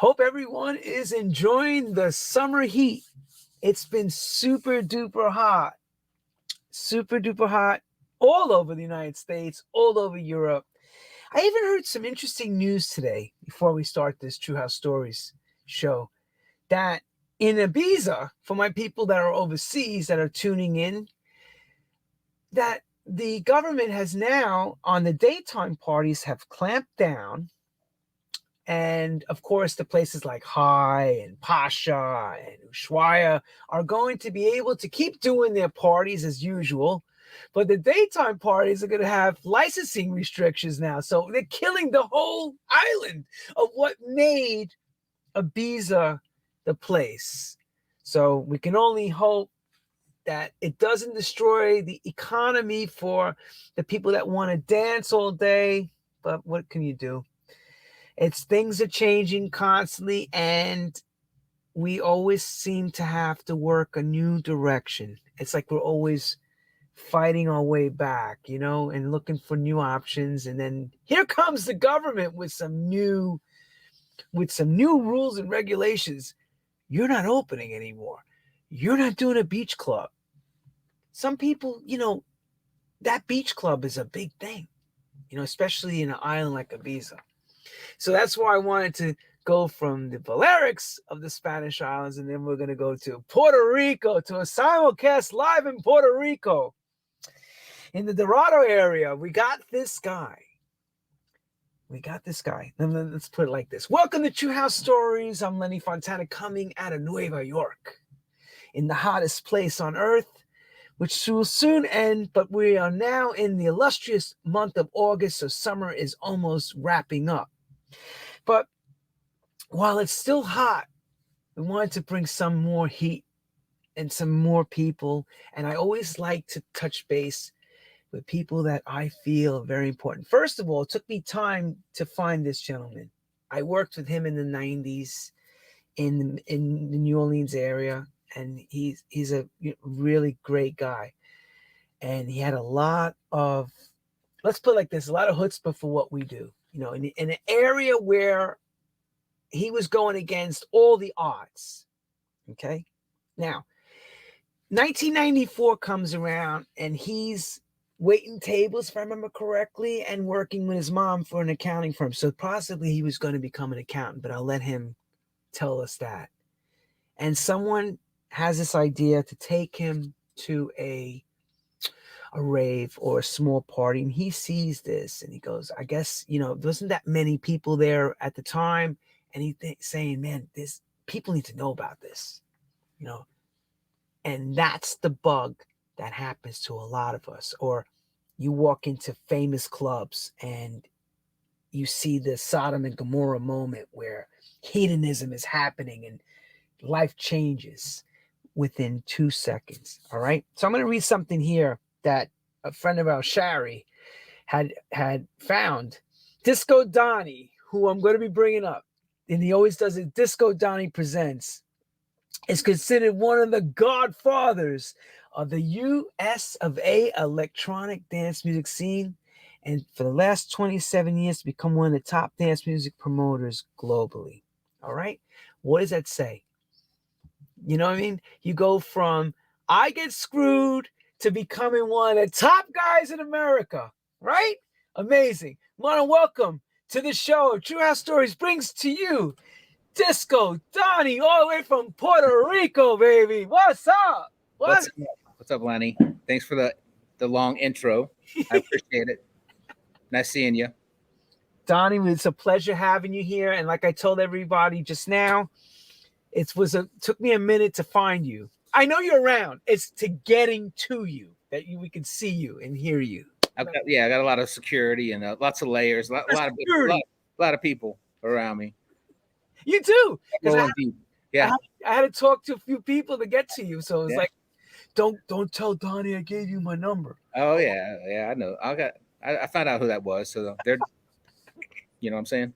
Hope everyone is enjoying the summer heat. It's been super duper hot all over the United States, all over Europe. I even heard some interesting news today before we start this True House Stories show that in Ibiza, for my people that are overseas that are tuning in, that the government has now on the daytime parties have clamped down. And of course, the places like High and Pasha and Ushuaia are going to be able to keep doing their parties as usual. But the daytime parties are going to have licensing restrictions now. So they're killing the whole island of what made Ibiza the place. So we can only hope that it doesn't destroy the economy for the people that want to dance all day. But what can you do? Things are changing constantly, and we always seem to have to work a new direction. It's like we're always fighting our way back, and looking for new options. And then here comes the government with some new rules and regulations. You're not opening anymore. You're not doing a beach club. Some people, that beach club is a big thing, especially in an island like Ibiza. So that's why I wanted to go from the Balearics of the Spanish Islands, and then we're going to go to Puerto Rico, to a simulcast live in Puerto Rico. In the Dorado area, we got this guy. Let's put it like this. Welcome to True House Stories. I'm Lenny Fontana, coming out of Nueva York, in the hottest place on earth, which will soon end, but we are now in the illustrious month of August, so summer is almost wrapping up. But while it's still hot, we wanted to bring some more heat and some more people. And I always like to touch base with people that I feel are very important. First of all, it took me time to find this gentleman. I worked with him in the 90s in the New Orleans area, and he's a really great guy. And he had a lot of, let's put it like this, a lot of chutzpah for what we do. In an area where he was going against all the odds. Okay. Now, 1994 comes around, and he's waiting tables, if I remember correctly, and working with his mom for an accounting firm. So possibly he was going to become an accountant, but I'll let him tell us that. And someone has this idea to take him to a rave or a small party, and he sees this and he goes, I guess, there wasn't that many people there at the time, and he's saying, man, this people need to know about this, and that's the bug that happens to a lot of us. Or you walk into famous clubs and you see the Sodom and Gomorrah moment where hedonism is happening and life changes within 2 seconds. All right, so I'm going to read something here that a friend of ours, Shari, had found. Disco Donnie, who I'm going to be bringing up, and he always does it, Disco Donnie Presents, is considered one of the godfathers of the US of A electronic dance music scene, and for the last 27 years become one of the top dance music promoters globally. All right, what does that say? You know what I mean? You go from I get screwed to becoming one of the top guys in America, right? Amazing. Want to welcome to the show True House Stories brings to you Disco Donnie, all the way from Puerto Rico, baby. What's up? What's up, Lenny? Thanks for the long intro. I appreciate it. Nice seeing you. Donnie, it's a pleasure having you here. And like I told everybody just now, it took me a minute to find you. I know you're around. It's to getting to you that we can see you and hear you. I got a lot of security and lots of layers, a lot of people around me. You too. I had to talk to a few people to get to you. So it's like, don't tell Donnie I gave you my number. Oh yeah, I know. I found out who that was. So they're, you know what I'm saying?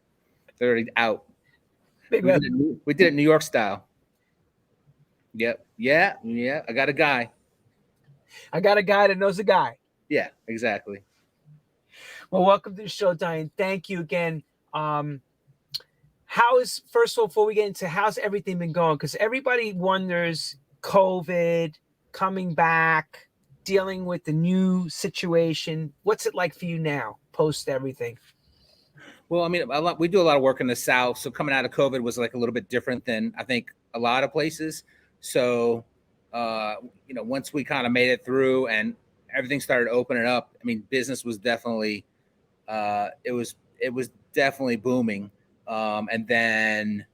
They're already out. We did it New York style. Yep. Yeah. I got a guy. I got a guy that knows a guy. Yeah, exactly. Well, welcome to the show, Diane. Thank you again. first of all, before we get into how's everything been going? Because everybody wonders COVID coming back, dealing with the new situation. What's it like for you now, post everything? Well, I mean, we do a lot of work in the South, so coming out of COVID was like a little bit different than I think a lot of places. So, once we kind of made it through and everything started opening up, I mean, business was definitely, it was definitely booming. And then,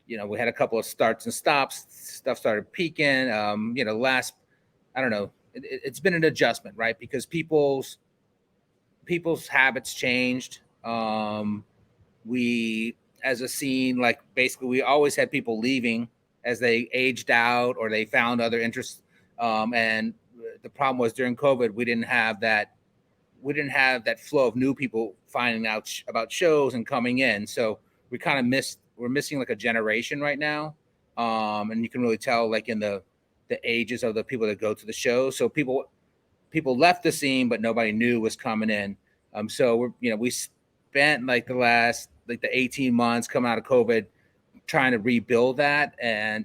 we had a couple of starts and stops. Stuff started peaking. I don't know. It's been an adjustment, right? Because people's habits changed. We, as a scene, like basically, we always had people leaving as they aged out or they found other interests. And the problem was during COVID, we didn't have that flow of new people finding out about shows and coming in. So we kind of we're missing like a generation right now. And you can really tell like in the ages of the people that go to the show. So people left the scene, but nobody new was coming in. So we spent like the 18 months coming out of COVID trying to rebuild that. And,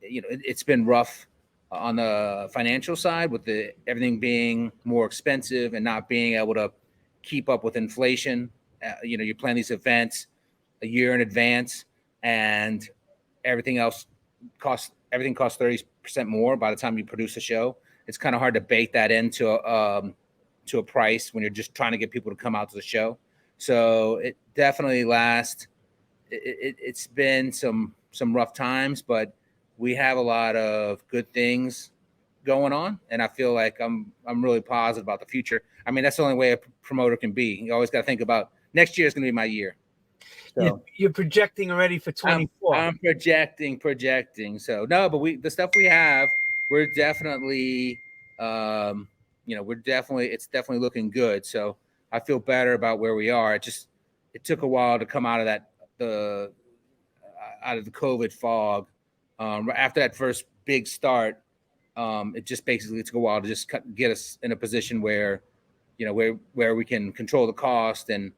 it's been rough on the financial side with everything being more expensive and not being able to keep up with inflation. You plan these events a year in advance and everything costs 30% more by the time you produce a show. It's kind of hard to bake that into a price when you're just trying to get people to come out to the show. So it definitely it's been some rough times, but we have a lot of good things going on, and I feel like I'm really positive about the future. I mean, that's the only way a promoter can be. You always got to think about next year is going to be my year. So you're projecting already for 24. I'm projecting. So no, but the stuff we have, we're definitely, it's definitely looking good. So I feel better about where we are. It took a while to come out of the COVID fog. After that first big start, it just basically took a while to just get us in a position where, where we can control the cost and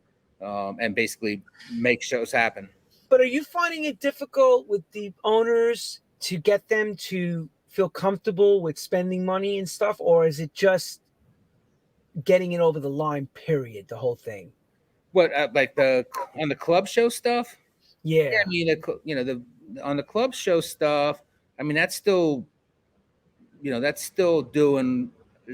basically make shows happen. But are you finding it difficult with the owners to get them to feel comfortable with spending money and stuff, or is it just getting it over the line? Period. The whole thing. What like on the club show stuff? Yeah. I mean, on the club show stuff. I mean, that's still doing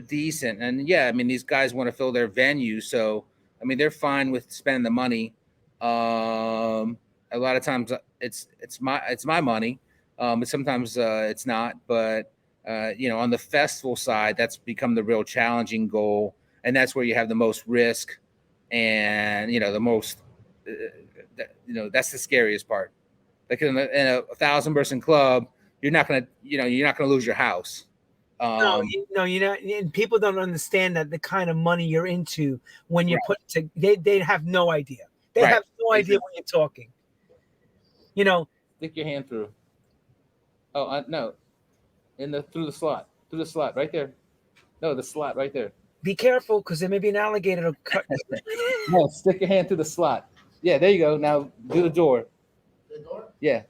decent. And yeah, I mean, these guys want to fill their venue, so I mean, they're fine with spending the money. A lot of times it's my money, but sometimes it's not. But on the festival side, that's become the real challenging goal, and that's where you have the most risk, and the most, that's the scariest part. Like in a 1,000-person club, you're not gonna lose your house. No, you're not. And people don't understand that the kind of money you're into when you put they have no idea. They have no idea when you're talking. Stick your hand through. Oh no, through the slot right there. No, the slot right there. Be careful, because there may be an alligator to cut. No, stick your hand through the slot. Yeah, there you go. Now do the door. The door? Yeah.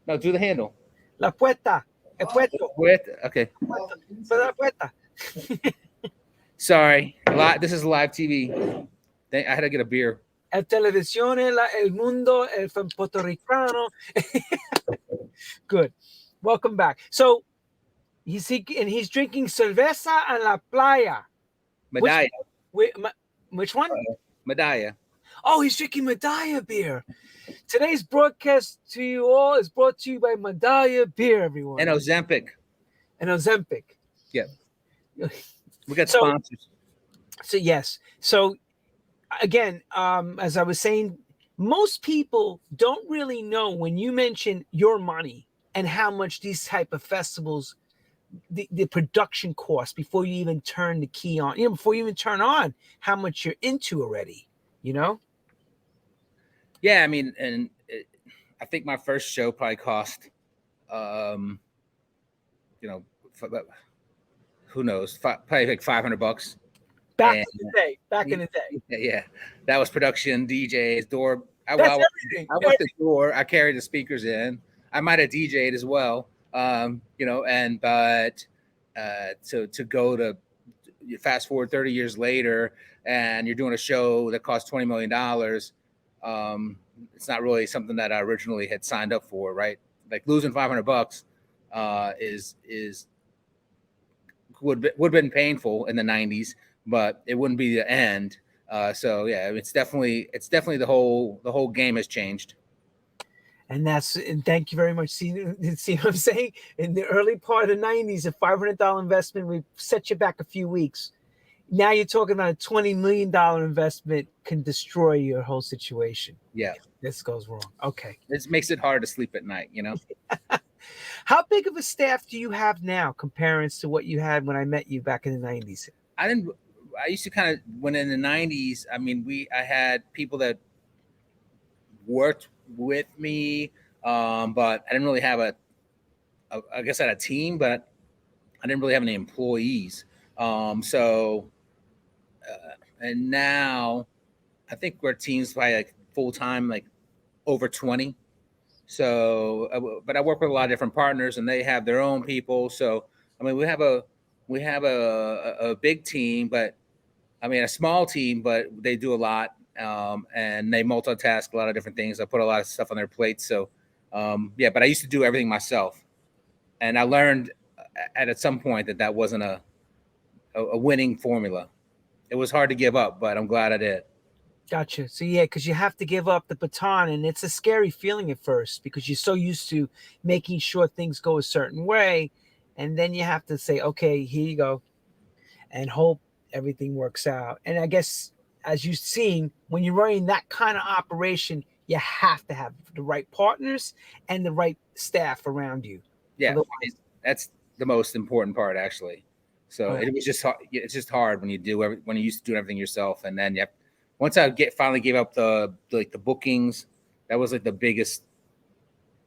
No, do the handle. La puerta. Okay. Sorry. This is live TV. I had to get a beer. El televisione, el mundo, el Puerto Ricano. Good. Welcome back. So he's drinking cerveza en la playa. Medalla. Which one? Medalla. Oh, he's drinking Medalla beer. Today's broadcast to you all is brought to you by Medalla beer, everyone. And Ozempic. Yeah. We got sponsors. So yes. So again, as I was saying, most people don't really know when you mention your money and how much these type of festivals, the production cost before you even turn the key on, before you even turn on, how much you're into already, Yeah, I mean, and I think my first show probably cost, who knows, probably like $500. Back in the day. Yeah, that was production, DJs, door. That's everything. I worked the door. I carried the speakers in. I might have DJ'd as well. You know, and but to go to you fast forward 30 years later, and you're doing a show that costs $20 million. It's not really something that I originally had signed up for, right? Like losing $500 is would have been painful in the 90s, but it wouldn't be the end. So yeah, it's definitely the whole game has changed. And thank you very much. See what I'm saying? In the early part of the 90s, a $500 investment, we set you back a few weeks. Now you're talking about a $20 million investment can destroy your whole situation. Yeah. This goes wrong. Okay. This makes it hard to sleep at night, you know? How big of a staff do you have now comparing to what you had when I met you back in the 90s? I used to kind of, when in the 90s, I mean, I had people that worked with me, but I didn't really have I guess I had a team, but I didn't really have any employees. So, and now I think we're teams by like full time, like over 20. So, but I work with a lot of different partners, and they have their own people. So, I mean, we have a big team, but I mean a small team, but they do a lot, and they multitask a lot of different things. I put a lot of stuff on their plates. So, yeah, but I used to do everything myself, and I learned at some point that wasn't a winning formula. It was hard to give up, but I'm glad I did. Gotcha. So yeah, because you have to give up the baton, and it's a scary feeling at first because you're so used to making sure things go a certain way, and then you have to say, "Okay, here you go," and hope everything works out. And I guess as you've seen, when you're running that kind of operation, you have to have the right partners and the right staff around you. Yeah, Otherwise, that's the most important part, actually. So right. it was just it's just hard when when you used to do everything yourself, and then once I finally gave up the bookings, that was like the biggest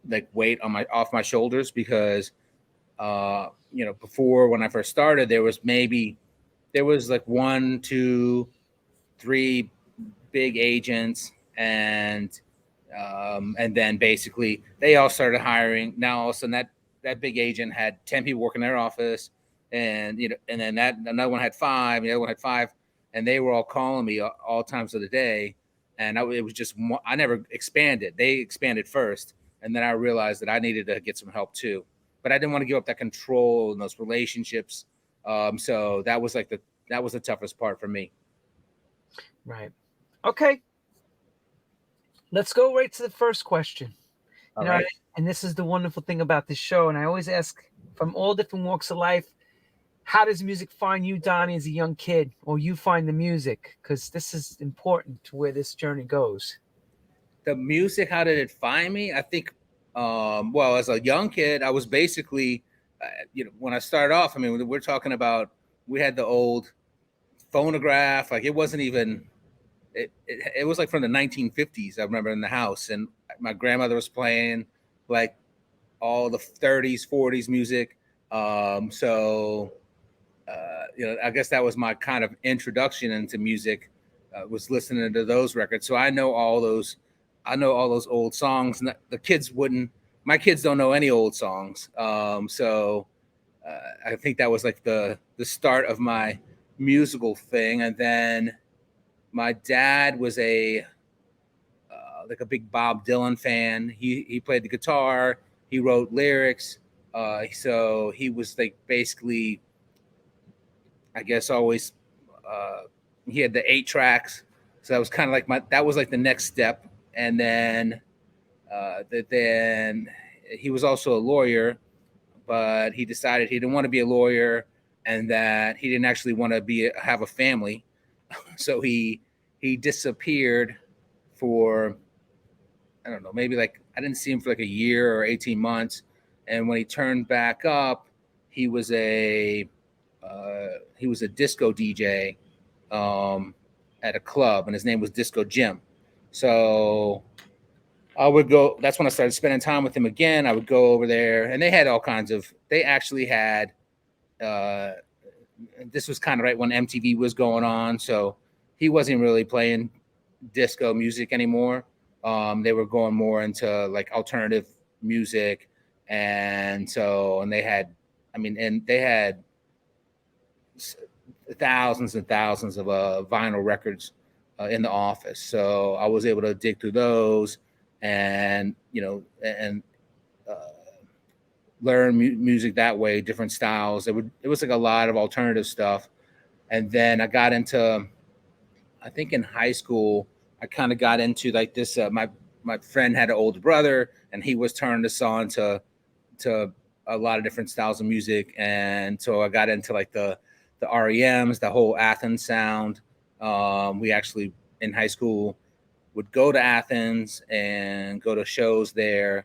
like weight on off my shoulders because you know, before when I first started, there was like 1, 2, 3 big agents, and then basically they all started hiring. Now all of a sudden that big agent had 10 people working in their office, and you know, and then that another one had 5, the other one had 5, and they were all calling me all times of the day, and it was just I never expanded. They expanded first, and then I realized that I needed to get some help too, but I didn't want to give up that control and those relationships. So that was the toughest part for me. Right. Okay. Let's go right to the first question. All right. And this is the wonderful thing about this show. And I always ask from all different walks of life, how does music find you, Donnie, as a young kid, or you find the music? Because this is important to where this journey goes. The music, how did it find me? I think, well, as a young kid, I was basically, you know, when I started off, I mean, we're talking about, we had the old phonograph, like it wasn't even, it was like from the 1950s. I remember in the house, and my grandmother was playing like all the 30s, 40s music. So, you know, I guess that was my kind of introduction into music, was listening to those records. So I know all those old songs. And the kids wouldn't. My kids don't know any old songs. So I think that was like the start of my musical thing. And then my dad was like a big Bob Dylan fan. He played the guitar. He wrote lyrics. So he was like basically, I guess, always. He had the 8 tracks, so that was kind of like that was like the next step. And then then he was also a lawyer, but he decided he didn't want to be a lawyer, and that he didn't actually want to have a family. So he disappeared for, I don't know, maybe like, I didn't see him for like a year or 18 months. And when he turned back up, he was a disco DJ, at a club, and his name was Disco Jim. So I would go. That's when I started spending time with him again. I would go over there, and they had all kinds of. They actually had. This was kind of right when MTV was going on, so he wasn't really playing disco music anymore. They were going more into like alternative music, and they had, and they had thousands and thousands of vinyl records in the office. So I was able to dig through those, and uh, learn music that way, different styles. It was like a lot of alternative stuff, and then I got into, I think in high school, I kind of got into like this. My friend had an older brother, and he was turning us on to a lot of different styles of music, and so I got into like the REMs, the whole Athens sound. We actually in high school would go to Athens and go to shows there.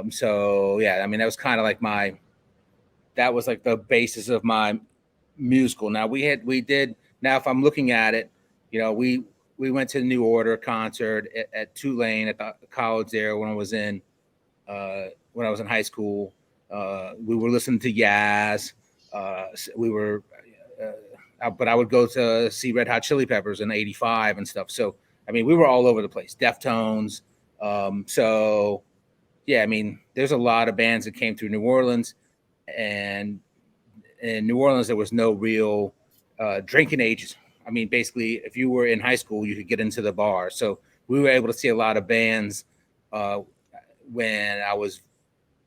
So yeah, that was kind of like that was like the basis of my musical. Now we did. Now if I'm looking at it, we went to the New Order concert at Tulane at the college there when I was in high school. We were listening to Yaz. We were, but I would go to see Red Hot Chili Peppers in '85 and stuff. So we were all over the place. Deftones. So yeah, there's a lot of bands that came through New Orleans, and in New Orleans there was no real drinking ages. Basically, if you were in high school, you could get into the bar. So we were able to see a lot of bands when I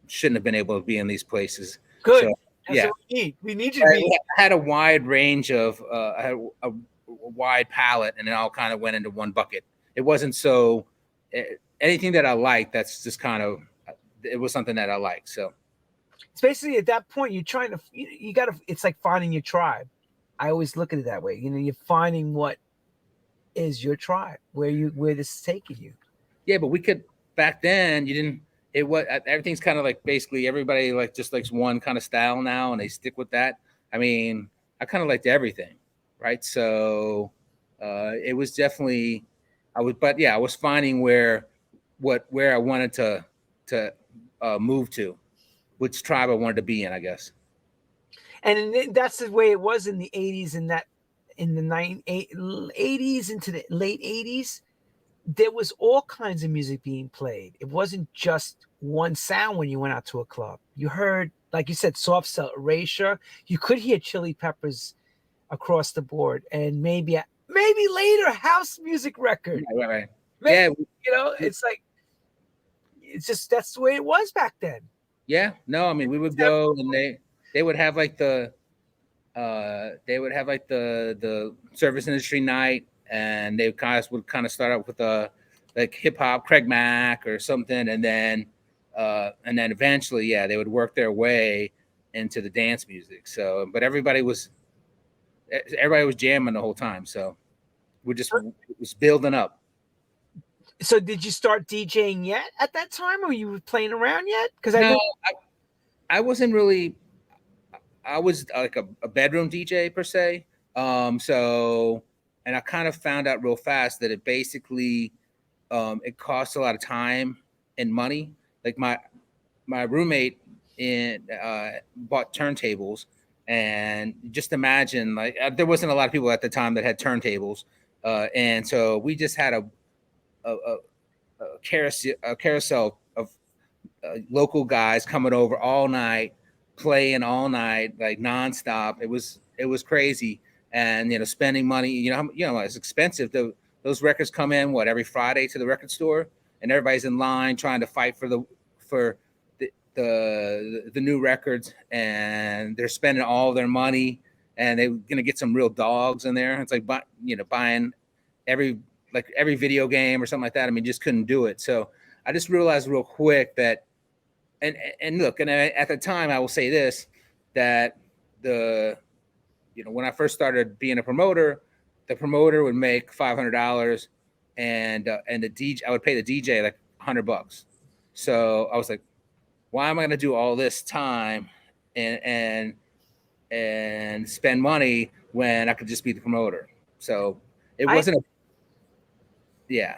shouldn't have been able to be in these places. Good. So, That's yeah, what we need you to be. I had a wide range of, I had a wide palette, and it all kind of went into one bucket. It wasn't so anything that I liked. That's just kind of, it was something that I liked. So it's basically at that point you're trying to, you got to. It's like finding your tribe. I always look at it that way. You're finding what is your tribe, where this is taking you. Yeah, but we could back then. You didn't. It was everything's kind of like basically everybody like just likes one kind of style now, and they stick with that. I kind of liked everything, right? So it was definitely I was finding where I wanted to move to, which tribe I wanted to be in, I guess. And that's the way it was in the 80s, and that in the 80s into the late 80s, there was all kinds of music being played. It wasn't just one sound when you went out to a club. You heard, like you said, Soft Cell, Erasure. You could hear Chili Peppers across the board, and maybe later house music record. Right. Maybe, it's like, it's just, that's the way it was back then. Yeah, no, we would go, and they would have like the service industry night, and they would kind of start out with like hip hop, Craig Mack or something, and then eventually, yeah, they would work their way into the dance music. So, but everybody was jamming the whole time, so it was building up. So did you start DJing yet at that time, or were you playing around yet? Because I wasn't really. I was like a bedroom DJ per se. So, and I kind of found out real fast that it basically it costs a lot of time and money. Like my roommate bought turntables, and just imagine like there wasn't a lot of people at the time that had turntables, and so we just had a carousel of local guys coming over all night, playing all night, like nonstop. It was crazy, and spending money. It's expensive. Those records come in every Friday to the record store, and everybody's in line trying to fight for the new records, and they're spending all their money, and they're gonna get some real dogs in there. It's like buying every video game or something like that. Just couldn't do it. So I just realized real quick that, and look, and at the time I will say this, that when I first started being a promoter, the promoter would make $500, and the DJ, I would pay the DJ like $100. So I was like, why am I going to do all this time and spend money when I could just be the promoter? So it wasn't yeah.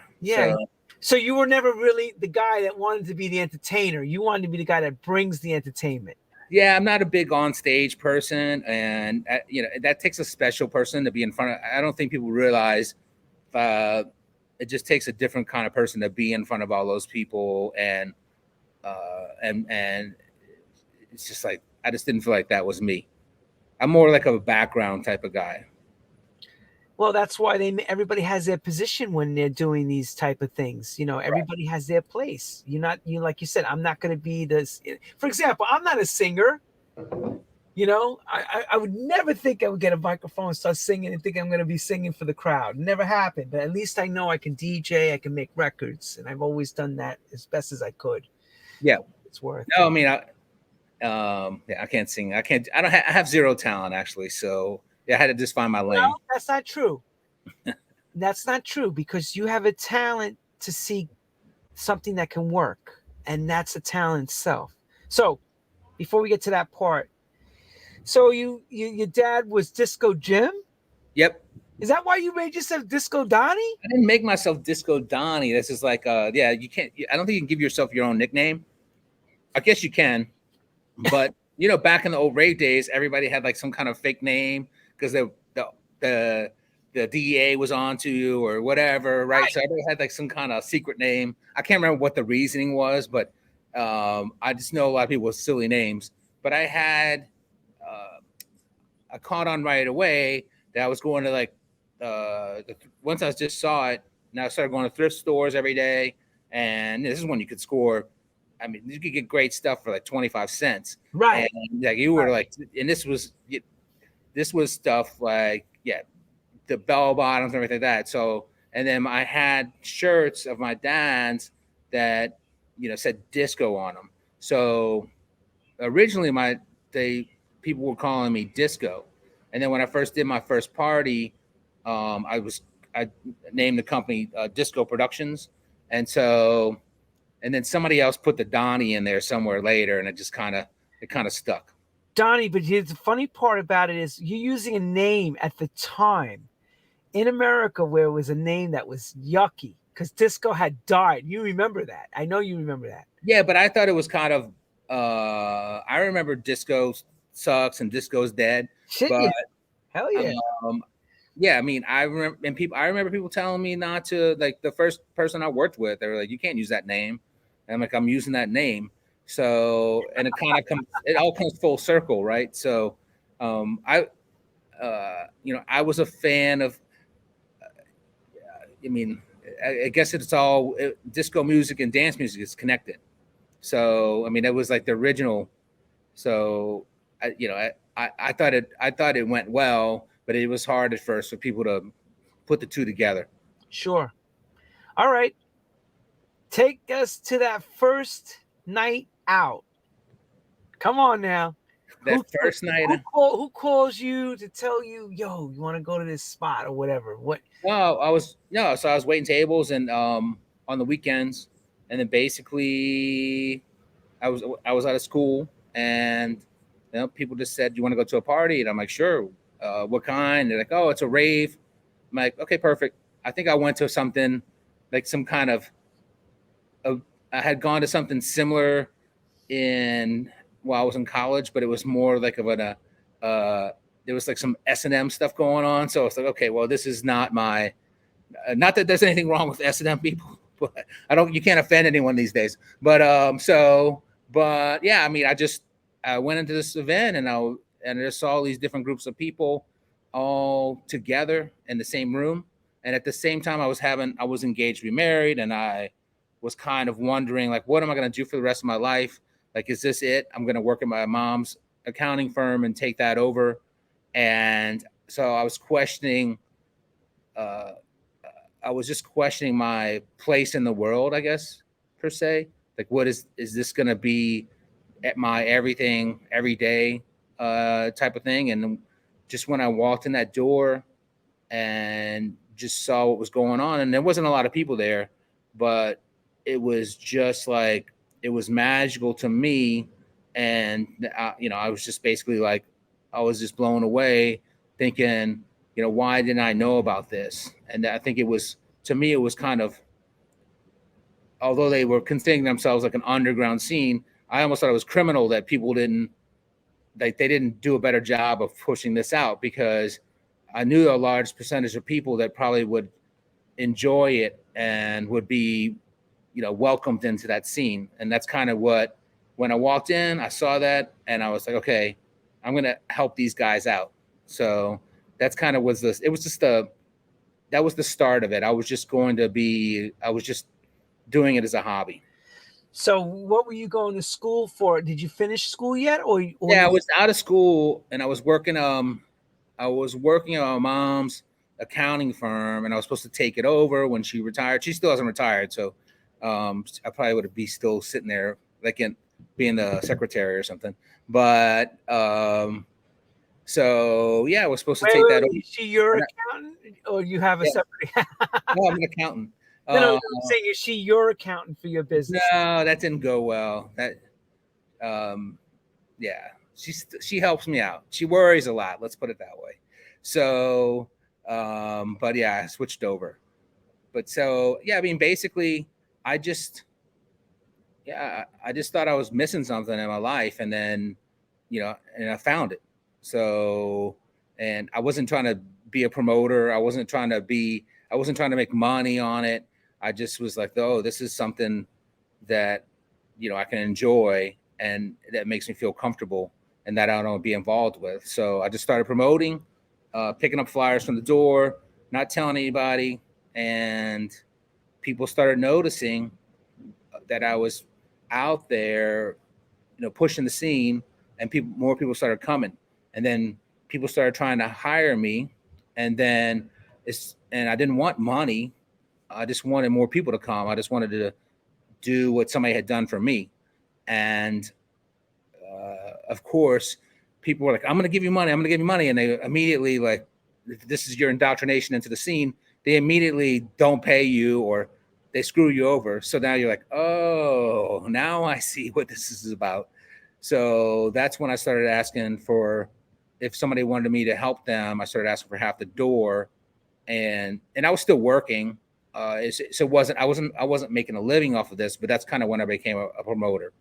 So you were never really the guy that wanted to be the entertainer. You wanted to be the guy that brings the entertainment. Yeah, I'm not a big on stage person, and that takes a special person to be in front of. I don't think people realize it just takes a different kind of person to be in front of all those people, and it's just like I just didn't feel like that was me. I'm more like a background type of guy. Well, that's why everybody has their position when they're doing these type of things. Everybody has their place. Like you said, I'm not going to be this. For example, I'm not a singer. I would never think I would get a microphone and start singing and think I'm going to be singing for the crowd. Never happened. But at least I know I can DJ, I can make records, and I've always done that as best as I could. Yeah, it's worth. No, I mean, I can't sing. I can't. I have zero talent actually. So I had to just find my lane. No, that's not true. That's not true, because you have a talent to see something that can work, and that's a talent itself. So before we get to that part, so your dad was Disco Jim? Yep. Is that why you made yourself Disco Donnie? I didn't make myself Disco Donnie. This is like, you can't. I don't think you can give yourself your own nickname. I guess you can, but back in the old rave days, everybody had like some kind of fake name because the DEA was on to you or whatever, right? So everybody had like some kind of secret name. I can't remember what the reasoning was, but I just know a lot of people with silly names. But I caught on right away that I was going to like, once I just saw it, now I started going to thrift stores every day. And this is when you could score. I mean, you could get great stuff for like 25 cents. Right. And like you were like, and this was stuff like, the bell bottoms and everything like that. So, and then I had shirts of my dad's that, said disco on them. So originally people were calling me Disco. And then when I first did my first party, I named the company Disco Productions. And then somebody else put the Donnie in there somewhere later, and it kind of stuck. Donnie, but here's the funny part about it is you're using a name at the time in America where it was a name that was yucky because disco had died. You remember that. I know you remember that. Yeah, but I thought it was kind of, I remember disco sucks and disco's dead. Shit, but, yeah. Hell yeah. Yeah, I mean, I remember people telling me not to, like the first person I worked with, they were like, you can't use that name. And I'm like, I'm using that name. So, and it all comes full circle, right? So, I was a fan of, I mean, I guess disco music and dance music is connected. So, I mean, it was like the original. So, I thought it went well, but it was hard at first for people to put the two together. Sure. All right. Take us to that first night out. Come on now. First night. Who calls you to tell you, yo, you want to go to this spot or whatever? What? Well, so I was waiting tables and on the weekends, and then basically I was out of school, and people just said, you want to go to a party? And I'm like, sure. What kind? They're like, oh, it's a rave. I'm like, okay, perfect. I think I went to something like some kind of I had gone to something similar while I was in college, but it was more like there was like some S&M stuff going on. So it's like, okay, well, this is not not that there's anything wrong with S&M people, but you can't offend anyone these days. But yeah, I mean, I went into this event and I just saw all these different groups of people all together in the same room. And at the same time, I was engaged to be married, and I was kind of wondering, like, what am I going to do for the rest of my life? Like, is this it? I'm going to work at my mom's accounting firm and take that over. And so I was questioning, just questioning my place in the world, I guess, per se. Like, what is this going to be at my everything, every day type of thing? And just when I walked in that door and just saw what was going on, and there wasn't a lot of people there, but it was just like, it was magical to me. And, I was just basically like, I was just blown away thinking, why didn't I know about this? And I think to me, it was kind of, although they were considering themselves like an underground scene, I almost thought it was criminal that people they didn't do a better job of pushing this out, because I knew a large percentage of people that probably would enjoy it and would be, welcomed into that scene. And that's kind of what, when I walked in, I saw that and I was like, okay, I'm going to help these guys out. So that's kind of that was the start of it. I was just doing it as a hobby. So what were you going to school for? Did you finish school yet? Yeah, I was out of school and I was working at my mom's accounting firm, and I was supposed to take it over when she retired. She still hasn't retired, so I probably would be still sitting there, like being the secretary or something. But so yeah, I was supposed to take that over. Is she your accountant, or you have a separate? No, I'm an accountant. No, I'm saying, is she your accountant for your business? No, that didn't go well. Yeah, she helps me out. She worries a lot. Let's put it that way. So, but yeah, I switched over. But so yeah, I mean, basically, I just thought I was missing something in my life, and then, and I found it. So, and I wasn't trying to be a promoter. I wasn't trying to make money on it. I just was like, oh, this is something that, I can enjoy and that makes me feel comfortable and that I don't want to be involved with. So I just started promoting, picking up flyers from the door, not telling anybody. And people started noticing that I was out there, pushing the scene, and more people started coming. And then people started trying to hire me. And then I didn't want money. I just wanted more people to come. I just wanted to do what somebody had done for me. And of course, people were like, I'm going to give you money. I'm going to give you money. And they immediately, like, this is your indoctrination into the scene. They immediately don't pay you, or they screw you over. So now you're like, oh, now I see what this is about. So that's when I started asking for, if somebody wanted me to help them, I started asking for half the door. And I was still working. I wasn't making a living off of this, but that's kind of when I became a promoter.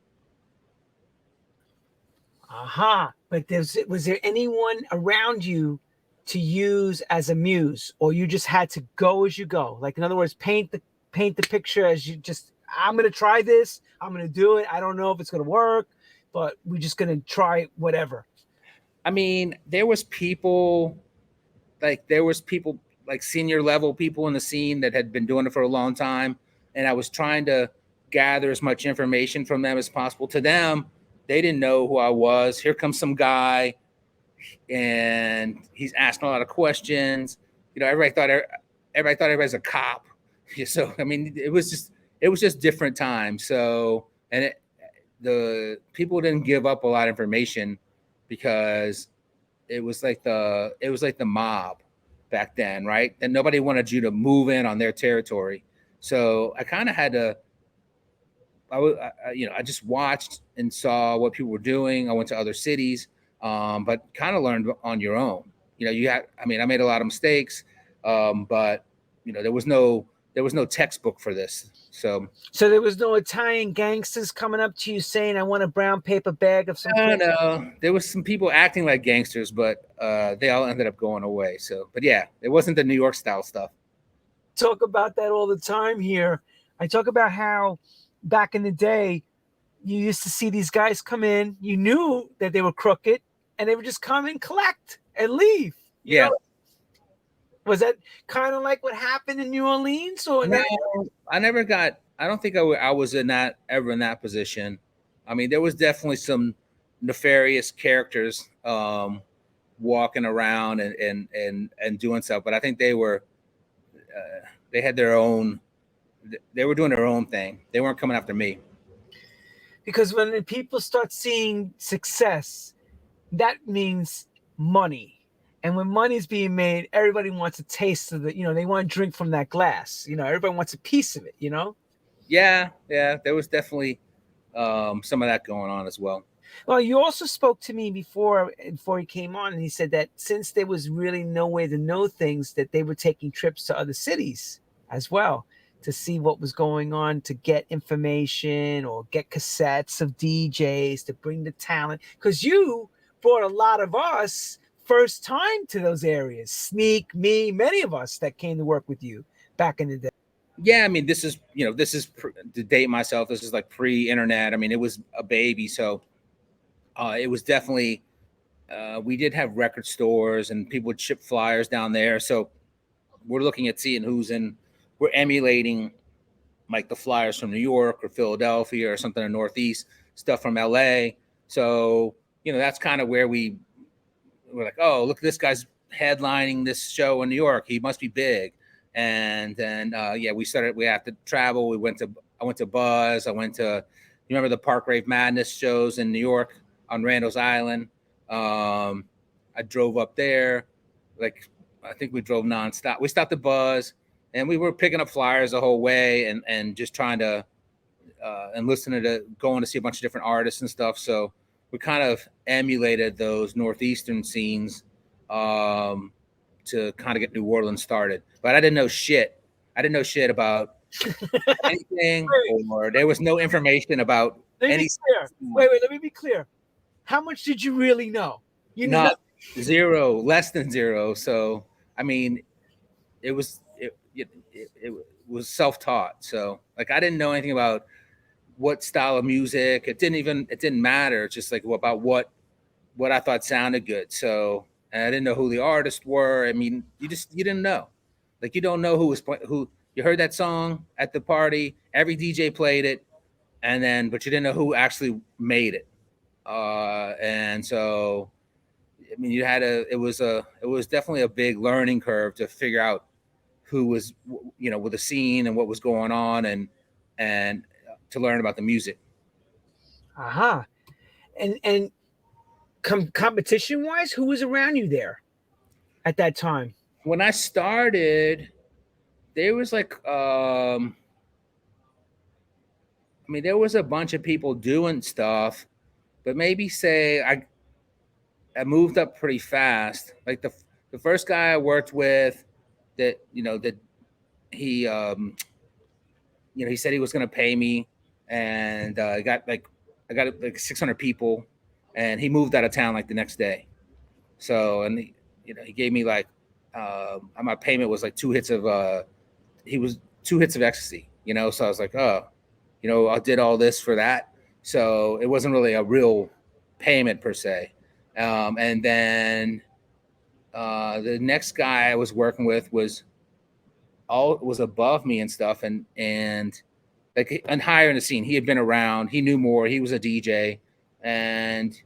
Aha. But was there anyone around you to use as a muse, or you just had to go as you go? Like, in other words, paint the picture as you just, I'm going to try this. I'm going to do it. I don't know if it's going to work, but we're just going to try whatever. I mean, there was people like senior level people in the scene that had been doing it for a long time. And I was trying to gather as much information from them as possible. To them, they didn't know who I was. Here comes some guy and he's asking a lot of questions. Everybody thought everybody's a cop. So, I mean, it was just different times. So, and the people didn't give up a lot of information because it was like the mob back then, right? And nobody wanted you to move in on their territory. So I kind of had to, I just watched and saw what people were doing. I went to other cities, but kind of learned on your own. I made a lot of mistakes, but there was no textbook for this. So there was no Italian gangsters coming up to you saying, I want a brown paper bag of some. No, there was some people acting like gangsters, but they all ended up going away. So, but yeah, it wasn't the New York style stuff. Talk about that all the time here. I talk about how back in the day, you used to see these guys come in. You knew that they were crooked, and they would just come and collect and leave. You know? Was that kind of like what happened in New Orleans? Or no, I never got. I don't think I was ever in that position. I mean, there was definitely some nefarious characters walking around and doing stuff, but I think they were they had their own. They were doing their own thing. They weren't coming after me. Because when people start seeing success, that means money. And when money's being made, everybody wants a taste of it. They want to drink from that glass. Everybody wants a piece of it, Yeah. There was definitely some of that going on as well. Well, you also spoke to me before he came on, and he said that since there was really no way to know things, that they were taking trips to other cities as well to see what was going on, to get information or get cassettes of DJs to bring the talent. Because you brought a lot of us first time to those areas. Sneak, me, many of us that came to work with you back in the day. Yeah, I mean, this is to date myself. This is like pre-internet. I mean, it was a baby, so it was definitely. We did have record stores, and people would ship flyers down there. So we're looking at seeing who's in. We're emulating like the flyers from New York or Philadelphia or something in the Northeast, stuff from LA. So that's kind of where we're like, oh, look, this guy's headlining this show in New York. He must be big. And then we have to travel. I went to Buzz. I went to, you remember the Park Rave Madness shows in New York on Randall's Island. I drove up there. Like, I think we drove nonstop. We stopped at Buzz, and we were picking up flyers the whole way, and just trying to and listening to going to see a bunch of different artists and stuff. So we kind of emulated those Northeastern scenes to kind of get New Orleans started. But I didn't know shit. I didn't know shit about anything, or there was no information about any. Wait, let me be clear. How much did you really know? You knew Not zero, less than zero. So I mean, it was self-taught. So like I didn't know anything about what style of music. It didn't matter. It's just like about what I thought sounded good. So, and I didn't know who the artists were. I mean, you didn't know. Like, you don't know who was who. You heard that song at the party. Every DJ played it, but you didn't know who actually made it. And so, I mean, it was definitely a big learning curve to figure out who was, with the scene and what was going on, and to learn about the music. Uh-huh. And competition wise, who was around you there at that time? When I started, there was like I mean, there was a bunch of people doing stuff, but maybe say I moved up pretty fast. Like the first guy I worked with, that he he said he was going to pay me, and I got like 600 people, and he moved out of town like the next day. So, and he gave me like my payment was like two hits of ecstasy. So I was like, oh, I did all this for that. So it wasn't really a real payment per se. And then the next guy I was working with was above me and stuff, and like, and higher in the scene. He had been around. He knew more. He was a DJ, and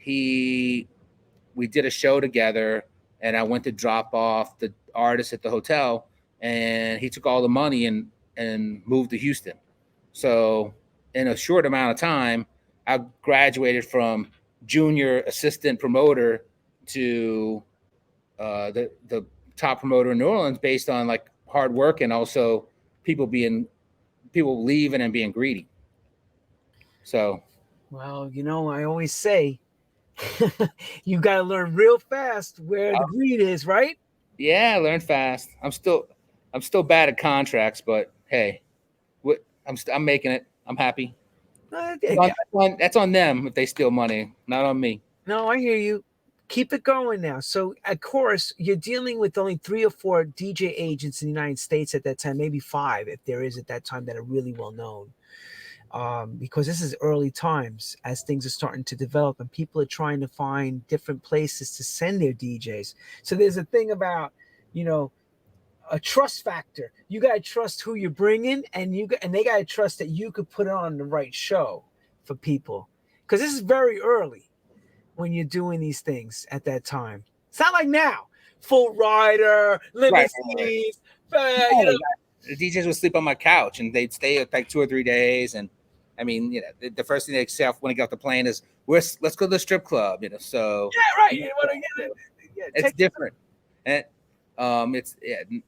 we did a show together. And I went to drop off the artist at the hotel, and he took all the money and moved to Houston. So in a short amount of time, I graduated from junior assistant promoter to the top promoter in New Orleans, based on like hard work, and also people leaving and being greedy. So, well, I always say you got to learn real fast where the greed is, right? Yeah, I learned fast. I'm still bad at contracts, but hey, I'm making it. I'm happy. That's on them if they steal money, not on me. No, I hear you. Keep it going now. So, of course, you're dealing with only 3 or 4 DJ agents in the United States at that time, maybe 5 if there is at that time, that are really well known. Because this is early times as things are starting to develop, and people are trying to find different places to send their DJs. So there's a thing about, a trust factor. You got to trust who you're bringing, and they got to trust that you could put on the right show for people. Because this is very early when you're doing these things at that time. It's not like now. Full rider, limousines. The DJs would sleep on my couch, and they'd stay like 2 or 3 days. And I mean, the first thing they say when they get off the plane is, let's go to the strip club. So yeah, right. It's different. And it's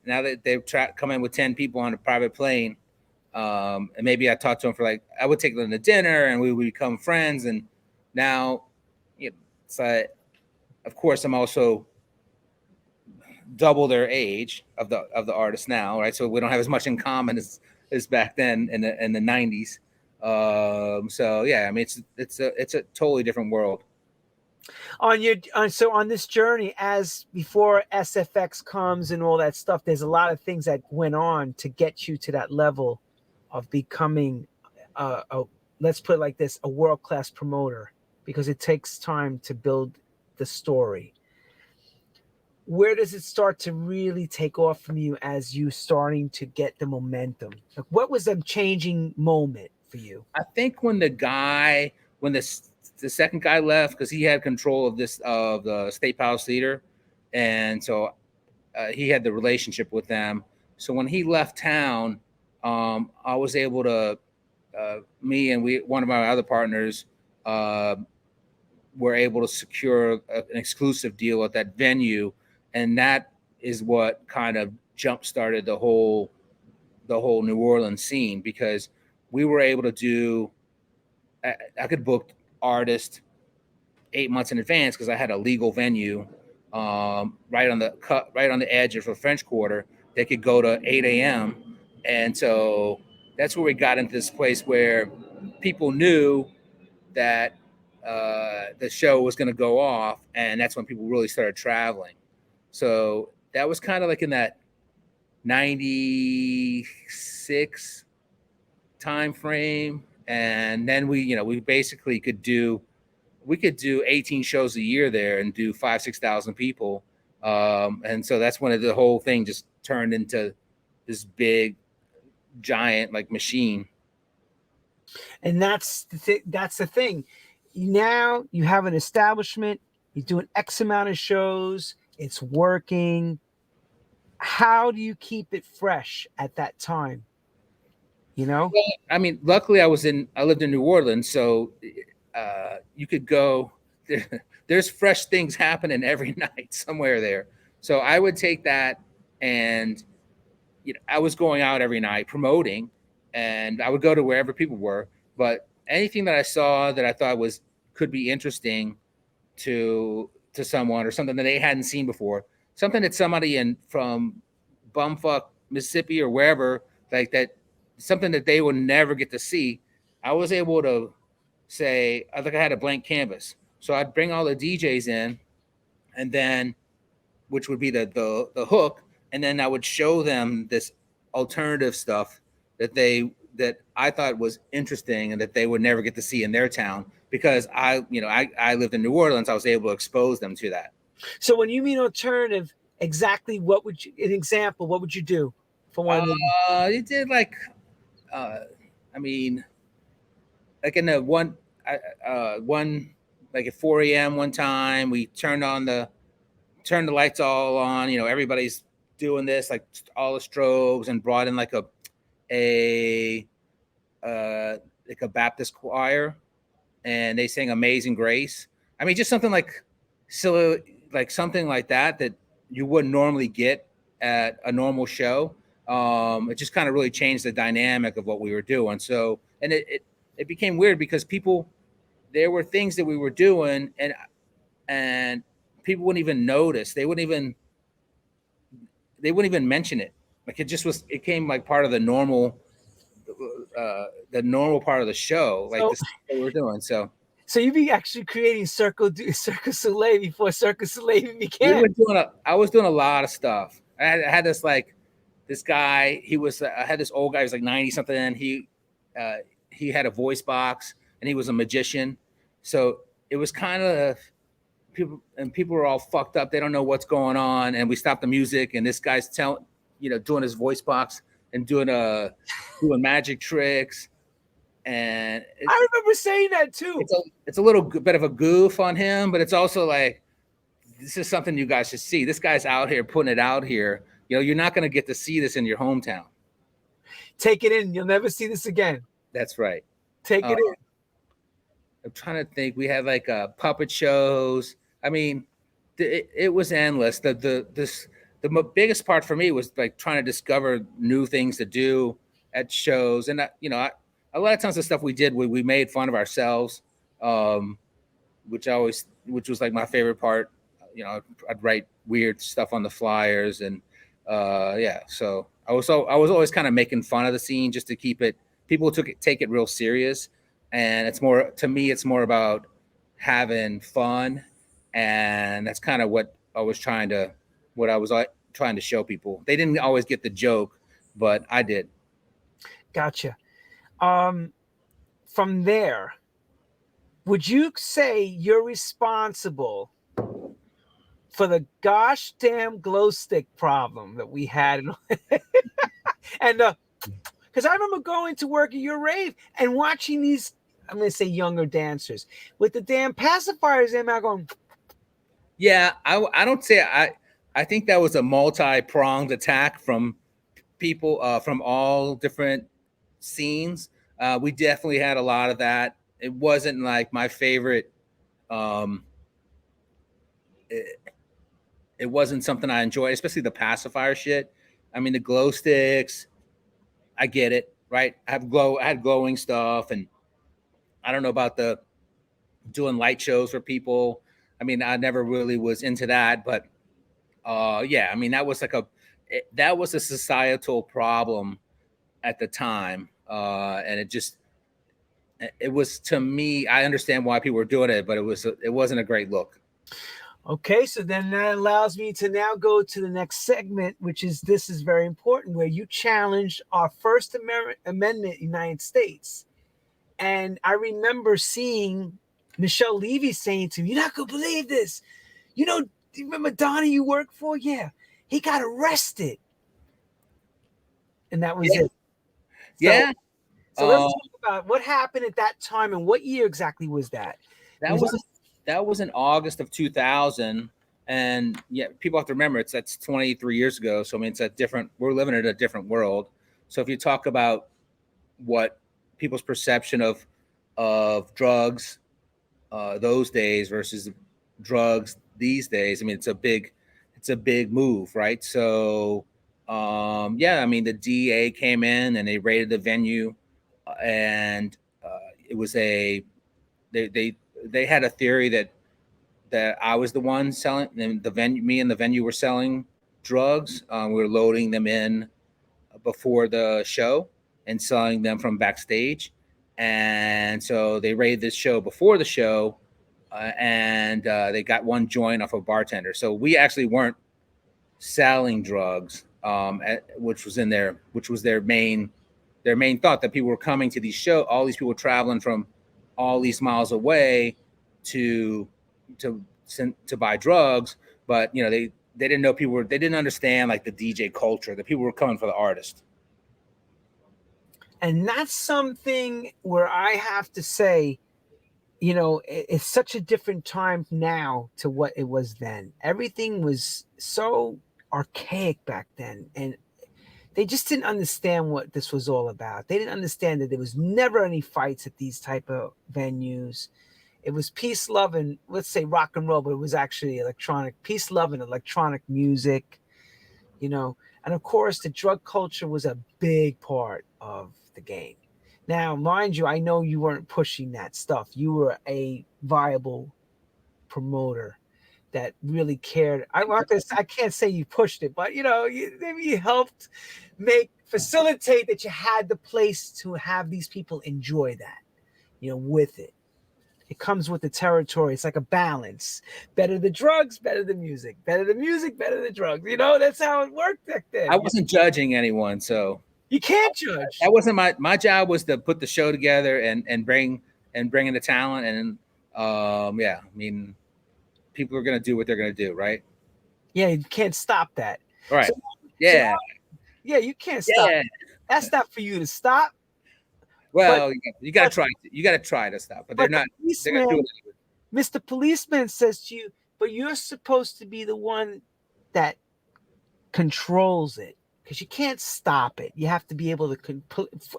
now that they've come in with 10 people on a private plane, and maybe I talked to them for I would take them to dinner, and we would become friends. And now, it's like, of course, I'm also double their age of the artist now, right? So we don't have as much in common as back then in the 90s. So yeah, I mean, it's a totally different world. So on this journey, as before SFX comes and all that stuff, there's a lot of things that went on to get you to that level of becoming a, let's put it like this, a world-class promoter, because it takes time to build the story. Where does it start to really take off from you as you starting to get the momentum? Like, what was the changing moment for you? I think when the second guy left, because he had control of the State House Theater, and so he had the relationship with them. So when he left town, I was able to me and one of my other partners uh, were able to secure an exclusive deal at that venue, and that is what kind of jump started the whole New Orleans scene, because we were able to do. I could book artists 8 months in advance because I had a legal venue right on the edge of the French Quarter. They could go to 8 a.m. And so that's where we got into this place where people knew that the show was going to go off, and that's when people really started traveling. So that was kind of like in that 96 time frame, and then we basically could do 18 shows a year there and do 5,000-6,000 people. And so that's when the whole thing just turned into this big, giant like machine. And that's the thing. Now you have an establishment. You're doing X amount of shows. It's working. How do you keep it fresh at that time? Well, I mean, luckily I lived in New Orleans, so you could go. There's fresh things happening every night somewhere there. So I would take that, and I was going out every night promoting, and I would go to wherever people were. But anything that I saw that I thought could be interesting to someone, or something that they hadn't seen before, something that somebody from bumfuck Mississippi or wherever, like that, something that they would never get to see, I was able to say, I think I had a blank canvas. So I'd bring all the DJs in, and then, which would be the hook, and then I would show them this alternative stuff that I thought was interesting and that they would never get to see in their town, because I lived in New Orleans. I was able to expose them to that. So when you mean alternative, exactly what would you, an example, what would you do for one of them? It did like, I mean, like in the one like at 4 a.m. one time, we turned the lights all on. Everybody's doing this, like all the strobes, and brought in like a like a Baptist choir, and they sang Amazing Grace. I mean, just something like silly, like something like that you wouldn't normally get at a normal show. It just kind of really changed the dynamic of what we were doing. So, and it became weird because there were things that we were doing, and people wouldn't even notice. They wouldn't even mention it. Like it came like part of the normal part of the show, like the stuff that we were doing. So you'd be actually creating Cirque du Soleil before Cirque du Soleil even began. I was doing a lot of stuff. I had this guy. I had this old guy who was like 90 something, and he had a voice box, and he was a magician. So it was kind of people were all fucked up. They don't know what's going on, and we stopped the music, and this guy's doing his voice box and doing magic tricks. And I remember saying that too. It's a little bit of a goof on him, but it's also like, this is something you guys should see. This guy's out here putting it out here. You're not going to get to see this in your hometown. Take it in. You'll never see this again. That's right. Take it in. I'm trying to think. We had like puppet shows. I mean, it was endless. The biggest part for me was like trying to discover new things to do at shows. And a lot of times the stuff we did, we made fun of ourselves, which was like my favorite part. I'd write weird stuff on the flyers, and so I was always kind of making fun of the scene just to keep it. People take it real serious, and it's more about having fun and that's kind of what I was trying to show people. They didn't always get the joke, but I did. Gotcha. From there, would you say you're responsible for the gosh damn glow stick problem that we had? And because I remember going to work at your rave and watching these, I'm going to say younger dancers with the damn pacifiers in my going. Yeah, I don't say I think that was a multi-pronged attack from people from all different scenes. We definitely had a lot of that. It wasn't like my favorite. It wasn't something I enjoyed, especially the pacifier shit. I mean, the glow sticks. I get it, right? I had glowing stuff, and I don't know about the doing light shows for people. I mean, I never really was into that, but yeah, I mean, that was a societal problem at the time, and it was, to me, I understand why people were doing it, but it wasn't a great look. Okay, so then that allows me to now go to the next segment, which is this is very important, where you challenged our First Amendment United States. And I remember seeing Michelle Levy saying to me, "You're not gonna believe this. You know, do you remember Donnie you worked for? Yeah, he got arrested." And that was it. So, Yeah. So let's talk about what happened at that time and what year exactly was that? That was in August of 2000, and yeah, people have to remember that's 23 years ago. So I mean, we're living in a different world. So if you talk about what people's perception of drugs those days versus drugs these days, I mean, it's a big move, right? So yeah, I mean, the DA came in and they raided the venue, and it was they had a theory that I was the one selling, and me and the venue were selling drugs. We were loading them in before the show and selling them from backstage. And so they raided this show before the show, and they got one joint off a bartender. So we actually weren't selling drugs, which was their main thought, that people were coming to these show, all these people traveling from all these miles away to to buy drugs. But you know, they didn't know they didn't understand like the DJ culture, that people were coming for the artist. And that's something where I have to say, you know, it's such a different time now to what it was then. Everything was so archaic back then, and they just didn't understand what this was all about. They didn't understand that there was never any fights at these type of venues. It was peace, love, and let's say rock and roll, but it was actually electronic peace, love, and electronic music, you know. And of course, the drug culture was a big part of the game. Now, mind you, I know you weren't pushing that stuff. You were a viable promoter that really cared. I can't say you pushed it, but you know, maybe you helped facilitate that you had the place to have these people enjoy that, you know, with it. It comes with the territory. It's like a balance. Better the drugs, better the music. Better the music, better the drugs. You know, that's how it worked back then. I wasn't judging anyone, so you can't judge. That wasn't my job. Was to put the show together and bring in the talent. And yeah, I mean, people are gonna do what they're gonna do, right? Yeah, you can't stop that. Right. Yeah. Yeah, you can't stop. Yeah. That's not for you to stop. Well, you gotta try. You gotta try to stop, but they're not. They're gonna do it anyway. Mr. Policeman says to you, but you're supposed to be the one that controls it, because you can't stop it. You have to be able to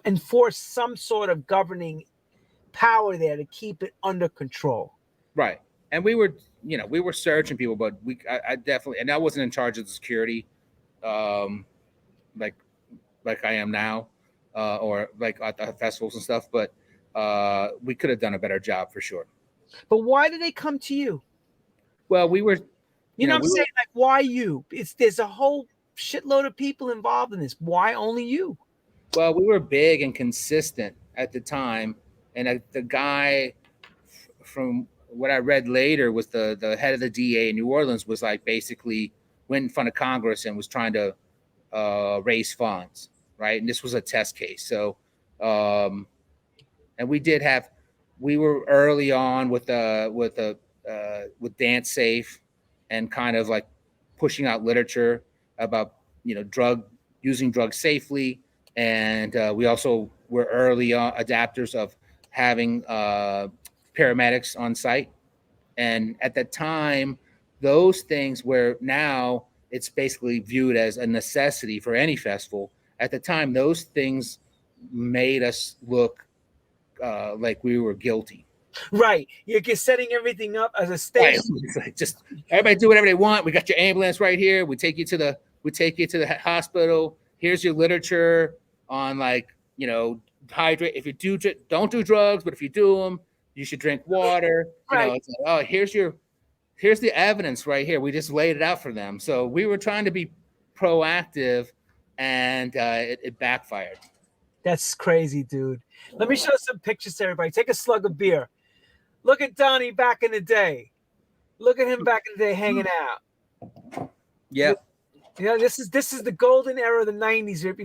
enforce some sort of governing power there to keep it under control. Right. And we were searching people, but I definitely, and I wasn't in charge of the security, like I am now, or like at the festivals and stuff. But we could have done a better job for sure. But why did they come to you? Well, we were, you know what I'm saying? Like, why you? There's a whole shitload of people involved in this. Why only you? Well, we were big and consistent at the time, and the guy from what I read later was the head of the DA in New Orleans was like basically went in front of Congress and was trying to raise funds, right? And this was a test case. So, and we were early on with Dance Safe and kind of like pushing out literature about using drugs safely, and we also were early adapters of having paramedics on site. And at the time, those things where now it's basically viewed as a necessity for any festival. At the time, those things made us look like we were guilty. Right. You're setting everything up as a stage. Right. It's like just everybody do whatever they want. We got your ambulance right here. We take you to the hospital. Here's your literature on hydrate. If you don't do drugs, but if you do them, you should drink water. Right. It's like, oh, here's the evidence right here. We just laid it out for them. So we were trying to be proactive, and it backfired. That's crazy, dude. Let me show some pictures to everybody. Take a slug of beer. Look at Donnie back in the day. Look at him back in the day hanging out. Yeah. This is the golden era of the 90s, right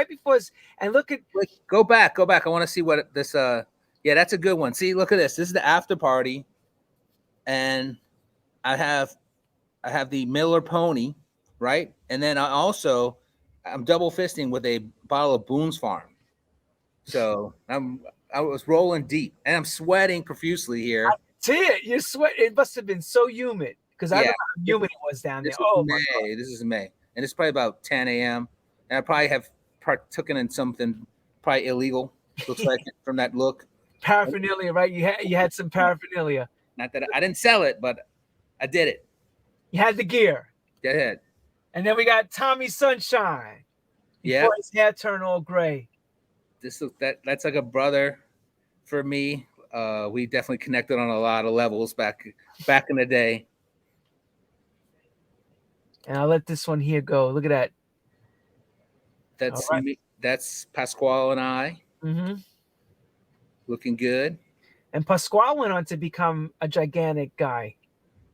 before us. And look at go back. I want to see what this yeah, that's a good one. See, look at this. This is the after party. And I have the Miller Pony, right? And then I'm double fisting with a bottle of Boone's Farm. So I was rolling deep, and I'm sweating profusely here. I see it. You're sweating. It must have been so humid because I don't know how humid it was down there. This is May, and it's probably about 10 a.m. And I probably have partaken in something probably illegal. Looks like from that look. Paraphernalia, right? You had some paraphernalia. Not that I didn't sell it, but I did it. You had the gear. Go ahead. And then we got Tommy Sunshine. Before his hair turned all gray. That's like a brother for me. We definitely connected on a lot of levels back in the day. And I'll let this one here go. Look at that. That's me. That's Pasquale and I. Mm-hmm. Looking good. And Pasquale went on to become a gigantic guy.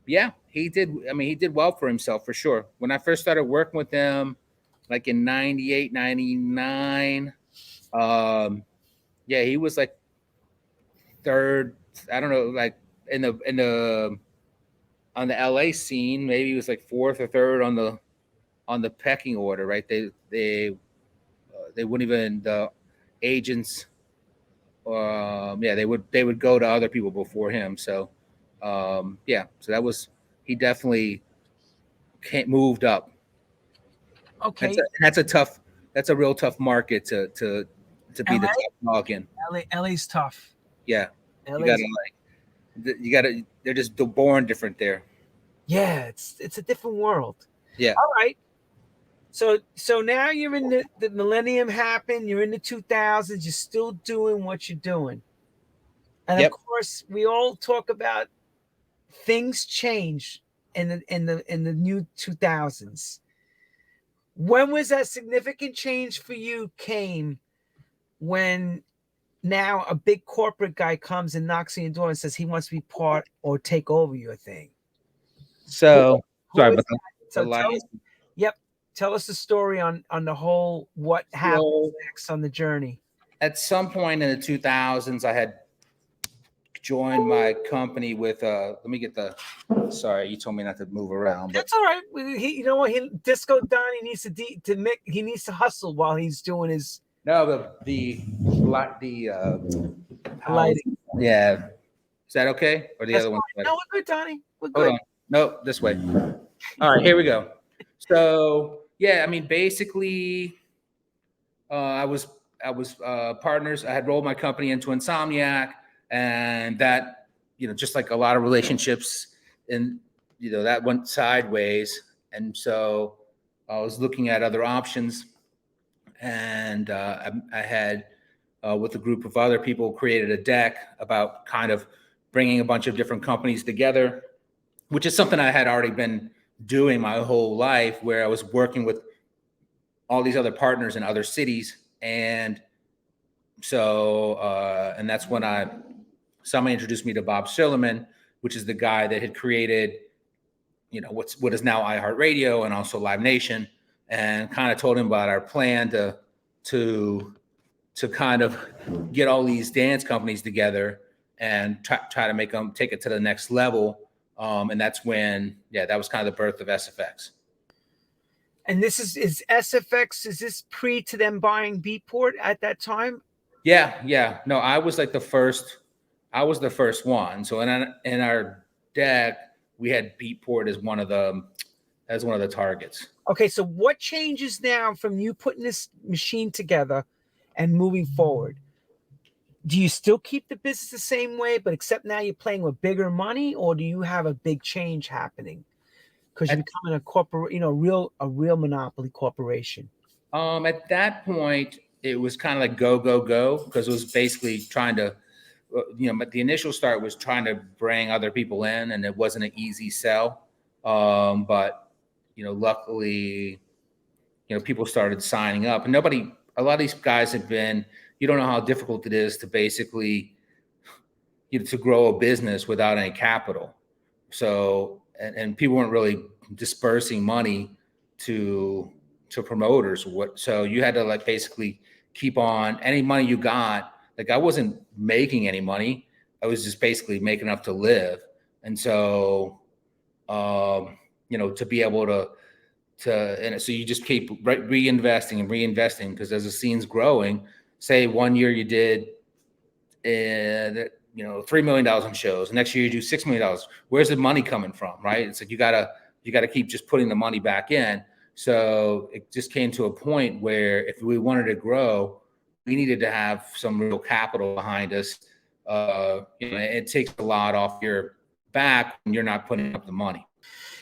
Yeah, he did. I mean, he did well for himself for sure. When I first started working with him, like in 98, 99, yeah, he was like third. I don't know, like in the on the LA scene, maybe he was like fourth or third on the pecking order, right? They wouldn't even the agents. Yeah, they would go to other people before him. So, yeah, so he definitely moved up. Okay, that's a real tough market to be the top dog in. LA's tough. Yeah, you gotta. They're just born different there. Yeah, it's a different world. Yeah. All right. So now you're in the millennium happened. You're in the 2000s. You're still doing what you're doing, and of course, we all talk about things change in the new 2000s. When was that significant change for you? Came when now a big corporate guy comes and knocks on your door and says he wants to be part or take over your thing. So sorry about that. So tell us the story on the whole what happens next on the journey. At some point in the 2000s, I had joined my company with sorry, you told me not to move around, but that's all right. You know what? Disco Donnie needs he needs to hustle while he's doing his the lighting. Yeah, is that okay? Or the other one? No, we're good, Donnie. We're good. Hold on. No, this way. All right, here we go. So yeah, I mean, basically, I was partners. I had rolled my company into Insomniac, and that, just like a lot of relationships, and that went sideways. And so I was looking at other options, and I had with a group of other people created a deck about kind of bringing a bunch of different companies together, which is something I had already been doing my whole life, where I was working with all these other partners in other cities. And so, and that's when somebody introduced me to Bob Sillerman, which is the guy that had created, what is now iHeartRadio and also Live Nation, and kind of told him about our plan to kind of get all these dance companies together and try to make them take it to the next level. And that's when, that was kind of the birth of SFX. And this is SFX, is this pre to them buying Beatport at that time? Yeah. No, I was the first one. So in our deck, we had Beatport as one of the targets. Okay, so what changes now from you putting this machine together and moving forward? Do you still keep the business the same way, but except now you're playing with bigger money, or do you have a big change happening because you're becoming a corporate, a real monopoly corporation? At that point, it was kind of like go, because it was basically trying to, but the initial start was trying to bring other people in, and it wasn't an easy sell. But luckily, people started signing up, and a lot of these guys have been, you don't know how difficult it is to basically, to grow a business without any capital. So, and people weren't really dispersing money to promoters. So you had to basically keep on any money you got. I wasn't making any money. I was just basically making enough to live. And so, to be able to, and so you just keep reinvesting because as the scene's growing, say 1 year you did, $3 million in shows. Next year you do $6 million. Where's the money coming from, right? It's you gotta keep just putting the money back in. So it just came to a point where if we wanted to grow, we needed to have some real capital behind us. It takes a lot off your back when you're not putting up the money.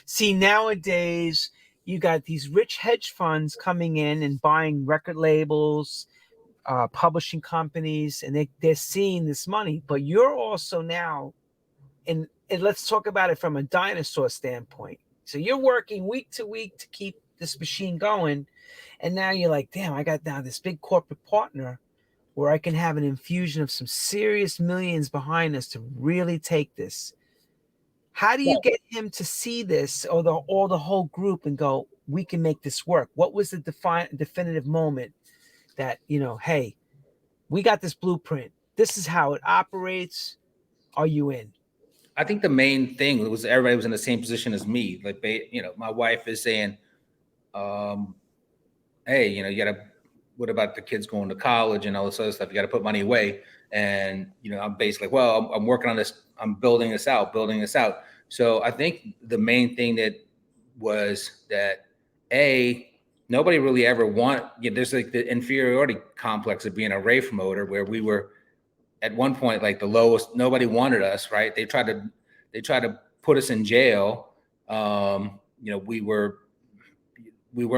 See, nowadays you got these rich hedge funds coming in and buying record labels, publishing companies, and they're seeing this money. But you're also now, and let's talk about it from a dinosaur standpoint. So you're working week to week to keep this machine going, and now you're like, damn, I got now this big corporate partner where I can have an infusion of some serious millions behind us to really take this. How do you get him to see this, or the whole group, and go, we can make this work? What was the definitive moment that, hey, we got this blueprint, this is how it operates, are you in? I think the main thing was everybody was in the same position as me. My wife is saying, hey, you gotta, what about the kids going to college and all this other stuff? You got to put money away. And, I'm basically, well, I'm working on this. I'm building this out. So I think the main thing that was that, nobody really ever there's the inferiority complex of being a rave promoter, where we were at one point the lowest. Nobody wanted us, right? They tried to put us in jail. We were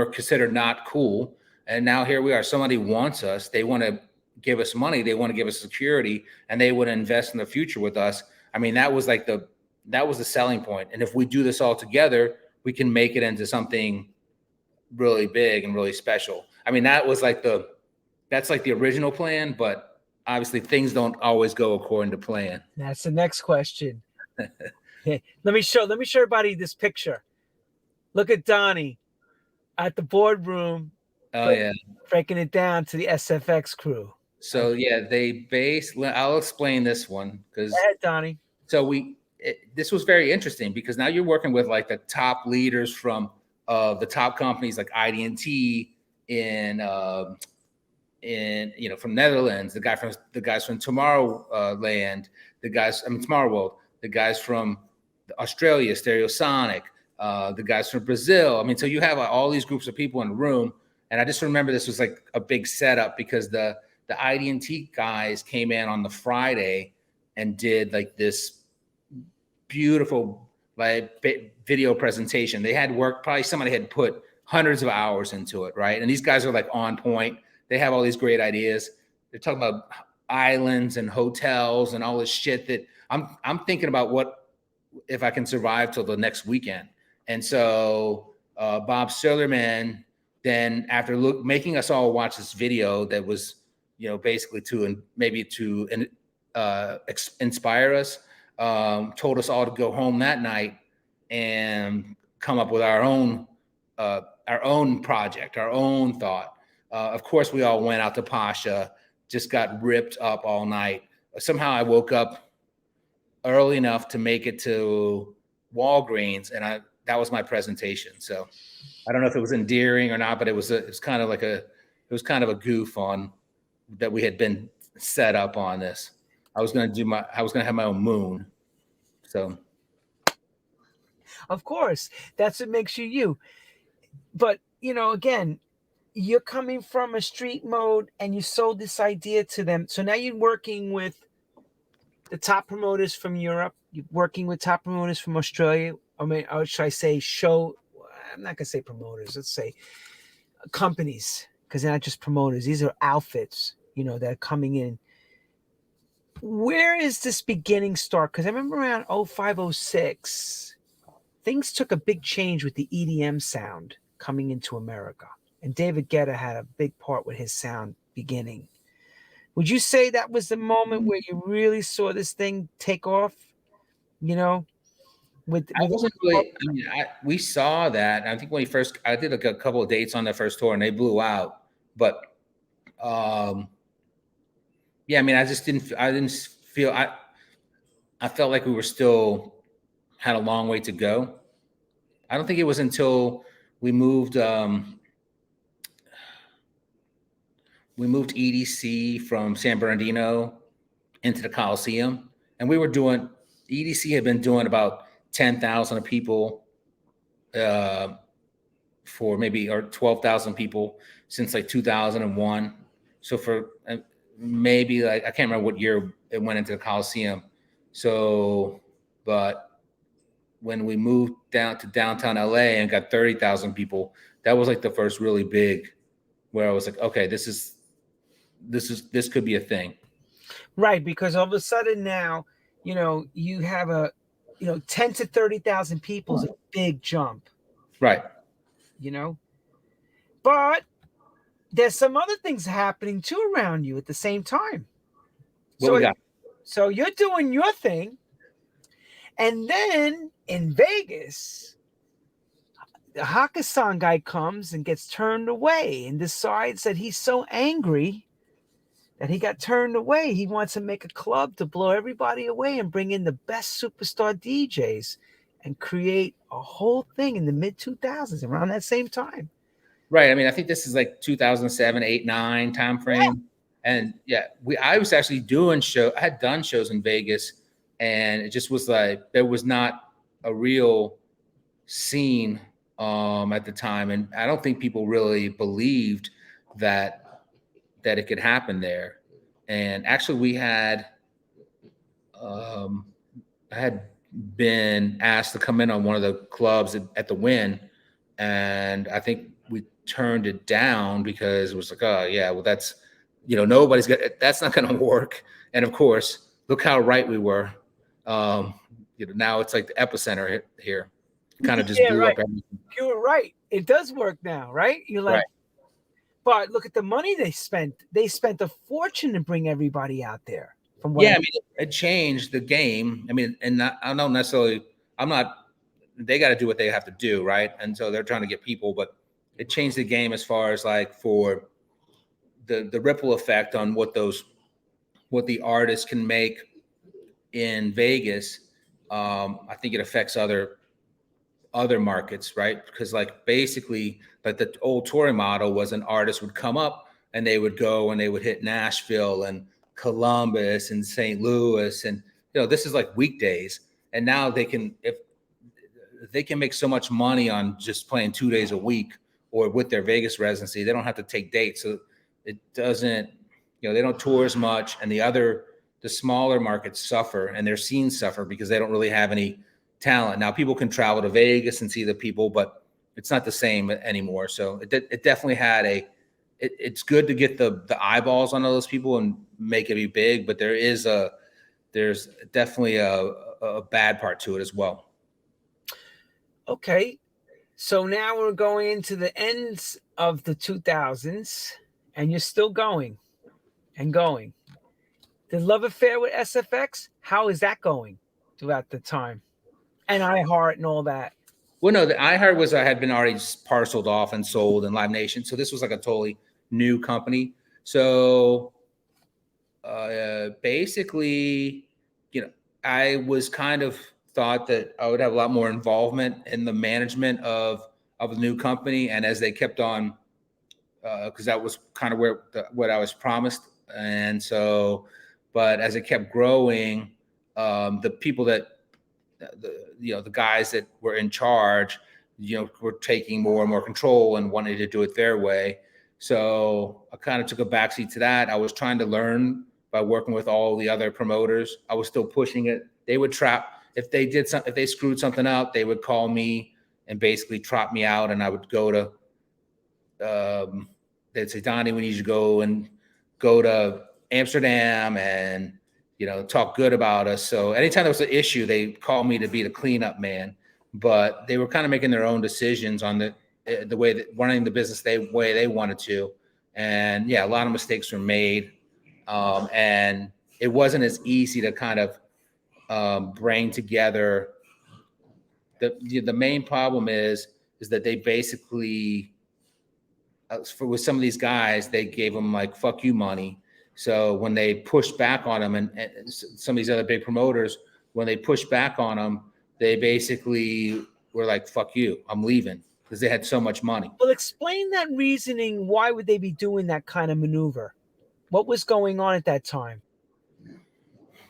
considered not cool, and now here we are. Somebody wants us. They want to give us money. They want to give us security, and they would invest in the future with us. I mean, that was the selling point. And if we do this all together, we can make it into something really big and really special. I mean, that's the original plan, but obviously things don't always go according to plan. That's the next question. Let me show everybody this picture. Look at Donnie at the boardroom. Oh yeah, breaking it down to the SFX crew. So I'll explain this one because. Go ahead, Donnie. So this was very interesting because now you're working with the top leaders from the top companies like IDT from Netherlands, the guys from Tomorrowland, Tomorrow World, the guys from Australia, Stereosonic, the guys from Brazil. I mean, so you have all these groups of people in the room, and I just remember this was a big setup because the IDT guys came in on the Friday and did this beautiful video presentation. They had work, probably somebody had put hundreds of hours into it, right? And these guys are on point. They have all these great ideas. They're talking about islands and hotels and all this shit that I'm thinking about what if I can survive till the next weekend. And so Bob Sillerman, then after making us all watch this video that was, basically to inspire us, told us all to go home that night and come up with our own project, our own thought. Of course, we all went out to Pasha, just got ripped up all night. Somehow I woke up early enough to make it to Walgreens, and that was my presentation. So I don't know if it was endearing or not, but it was kind of a goof on that we had been set up on this. I was going to have my own moon. So, of course, that's what makes you. But, again, you're coming from a street mode and you sold this idea to them. So now you're working with the top promoters from Europe. You're working with top promoters from Australia. Or should I say I'm not going to say promoters. Let's say companies, because they're not just promoters. These are outfits, that are coming in. Where is this beginning start? Because I remember around 05, 06, things took a big change with the EDM sound coming into America. And David Guetta had a big part with his sound beginning. Would you say that was the moment where you really saw this thing take off? I wasn't really. I mean, we saw that. I think when I did a couple of dates on the first tour, and they blew out. But yeah, I mean, I didn't feel. I felt like we were still had a long way to go. I don't think it was until we moved. We moved EDC from San Bernardino into the Coliseum, and we were doing. EDC had been doing about 10,000 people for maybe, or 12,000 people since like 2001. So for maybe like, I can't remember what year it went into the Coliseum. So, but when we moved down to downtown LA and got 30,000 people, that was like the first really big where I was like, okay, this could be a thing. Right. Because all of a sudden now, you have 10 to 30,000 people is a big jump. Right. But there's some other things happening too around you at the same time. So you're doing your thing. And then in Vegas, the Hakkasan guy comes and gets turned away and decides that he's so angry that he got turned away. He wants to make a club to blow everybody away and bring in the best superstar DJs and create a whole thing in the mid 2000s around that same time. Right. I mean, I think this is like 2007, 8, 9 time frame. Yeah. And yeah, I was actually I had done shows in Vegas, and it just was like, there was not a real scene at the time. And I don't think people really believed that it could happen there. And actually I had been asked to come in on one of the clubs at the Wynn, and I think we turned it down because it was like, oh yeah, well that's, that's not going to work. And of course, look how right we were. Now it's like the epicenter here. Kind of just blew up everything. You were right. It does work now, right? You're like, right. But look at the money they spent. They spent a fortune to bring everybody out there. I mean, it changed the game. I mean, and I don't necessarily, they got to do what they have to do, right? And so they're trying to get people, but it changed the game as far as like for the ripple effect on what the artists can make in Vegas. I think it affects other markets, right? Because like basically, like the old touring model was an artist would come up and they would go and they would hit Nashville and Columbus and St. Louis, and this is like weekdays. And now if they can make so much money on just playing 2 days a week or with their Vegas residency, they don't have to take dates. So it doesn't, they don't tour as much, and the smaller markets suffer and their scenes suffer because they don't really have any talent. Now people can travel to Vegas and see the people, but it's not the same anymore. So it definitely it's good to get the eyeballs on all those people and make it be big, but there's definitely a bad part to it as well. Okay. So now we're going into the ends of the 2000s and you're still going and going. The love affair with SFX, how is that going? throughout the time, and iHeart and all that. Well, no, the iHeart was had been already parceled off and sold in Live Nation, so this was like a totally new company. So basically, I was kind of thought that I would have a lot more involvement in the management of the new company, and as they kept on, because that was kind of what I was promised, and so, but as it kept growing, the people that the guys that were in charge, were taking more and more control and wanted to do it their way. So I kind of took a backseat to that. I was trying to learn by working with all the other promoters. I was still pushing it. They would if they screwed something up, they would call me and basically trot me out, and I would go to they'd say, Donnie, we need you to go to Amsterdam and talk good about us. So anytime there was an issue, they called me to be the cleanup man. But they were kind of making their own decisions on the way that running the business way they wanted to. And yeah, a lot of mistakes were made, and it wasn't as easy to kind of bring together. The main problem is that they basically, with some of these guys, they gave them like fuck you money. So when they pushed back on them, and some of these other big promoters, when they pushed back on them, they basically were like, fuck you, I'm leaving, because they had so much money. Well, explain that reasoning. Why would they be doing that kind of maneuver? What was going on at that time?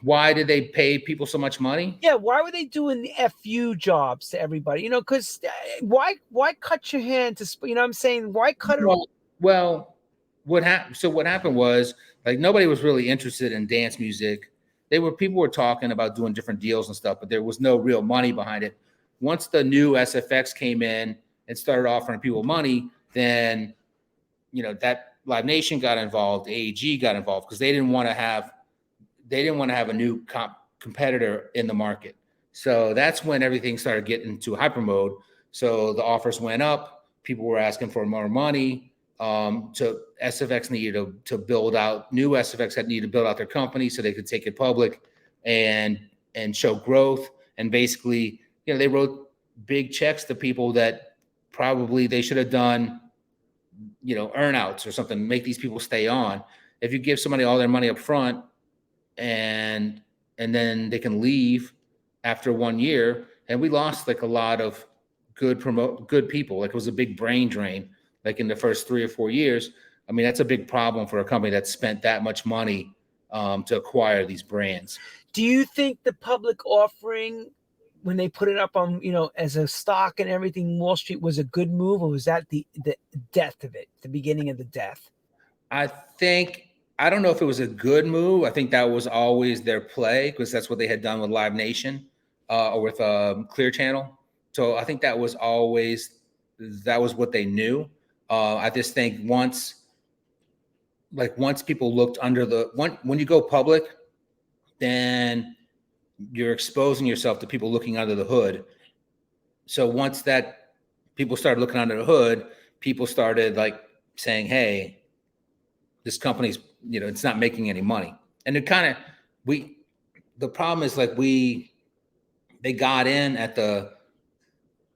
Why did they pay people so much money? Yeah, why were they doing the FU jobs to everybody? Because why cut your hand to, I'm saying, why cut it off? Well, what happened was, like, nobody was really interested in dance music. People were talking about doing different deals and stuff, but there was no real money behind it. Once the new SFX came in and started offering people money, then that Live Nation got involved, AEG got involved, because they didn't want to have a new competitor in the market. So that's when everything started getting into hyper mode. So the offers went up. People were asking for more money. So SFX needed to build out, new SFX had needed to build out their company so they could take it public and show growth. And basically, they wrote big checks to people that probably they should have done, earnouts or something, make these people stay on. If you give somebody all their money up front and then they can leave after 1 year, and we lost like a lot of good people. Like, it was a big brain drain, like in the first 3 or 4 years. I mean, that's a big problem for a company that spent that much money to acquire these brands. Do you think the public offering, when they put it up on, as a stock and everything, Wall Street, was a good move, or was that the death of it, the beginning of the death? I don't know if it was a good move. I think that was always their play, because that's what they had done with Live Nation or with Clear Channel. So I think that was what they knew. I just think once people looked when you go public, then you're exposing yourself to people looking under the hood. So once that people started looking under the hood, people started like saying, hey, this company's, it's not making any money. And it kind of, the problem is, like, they got in at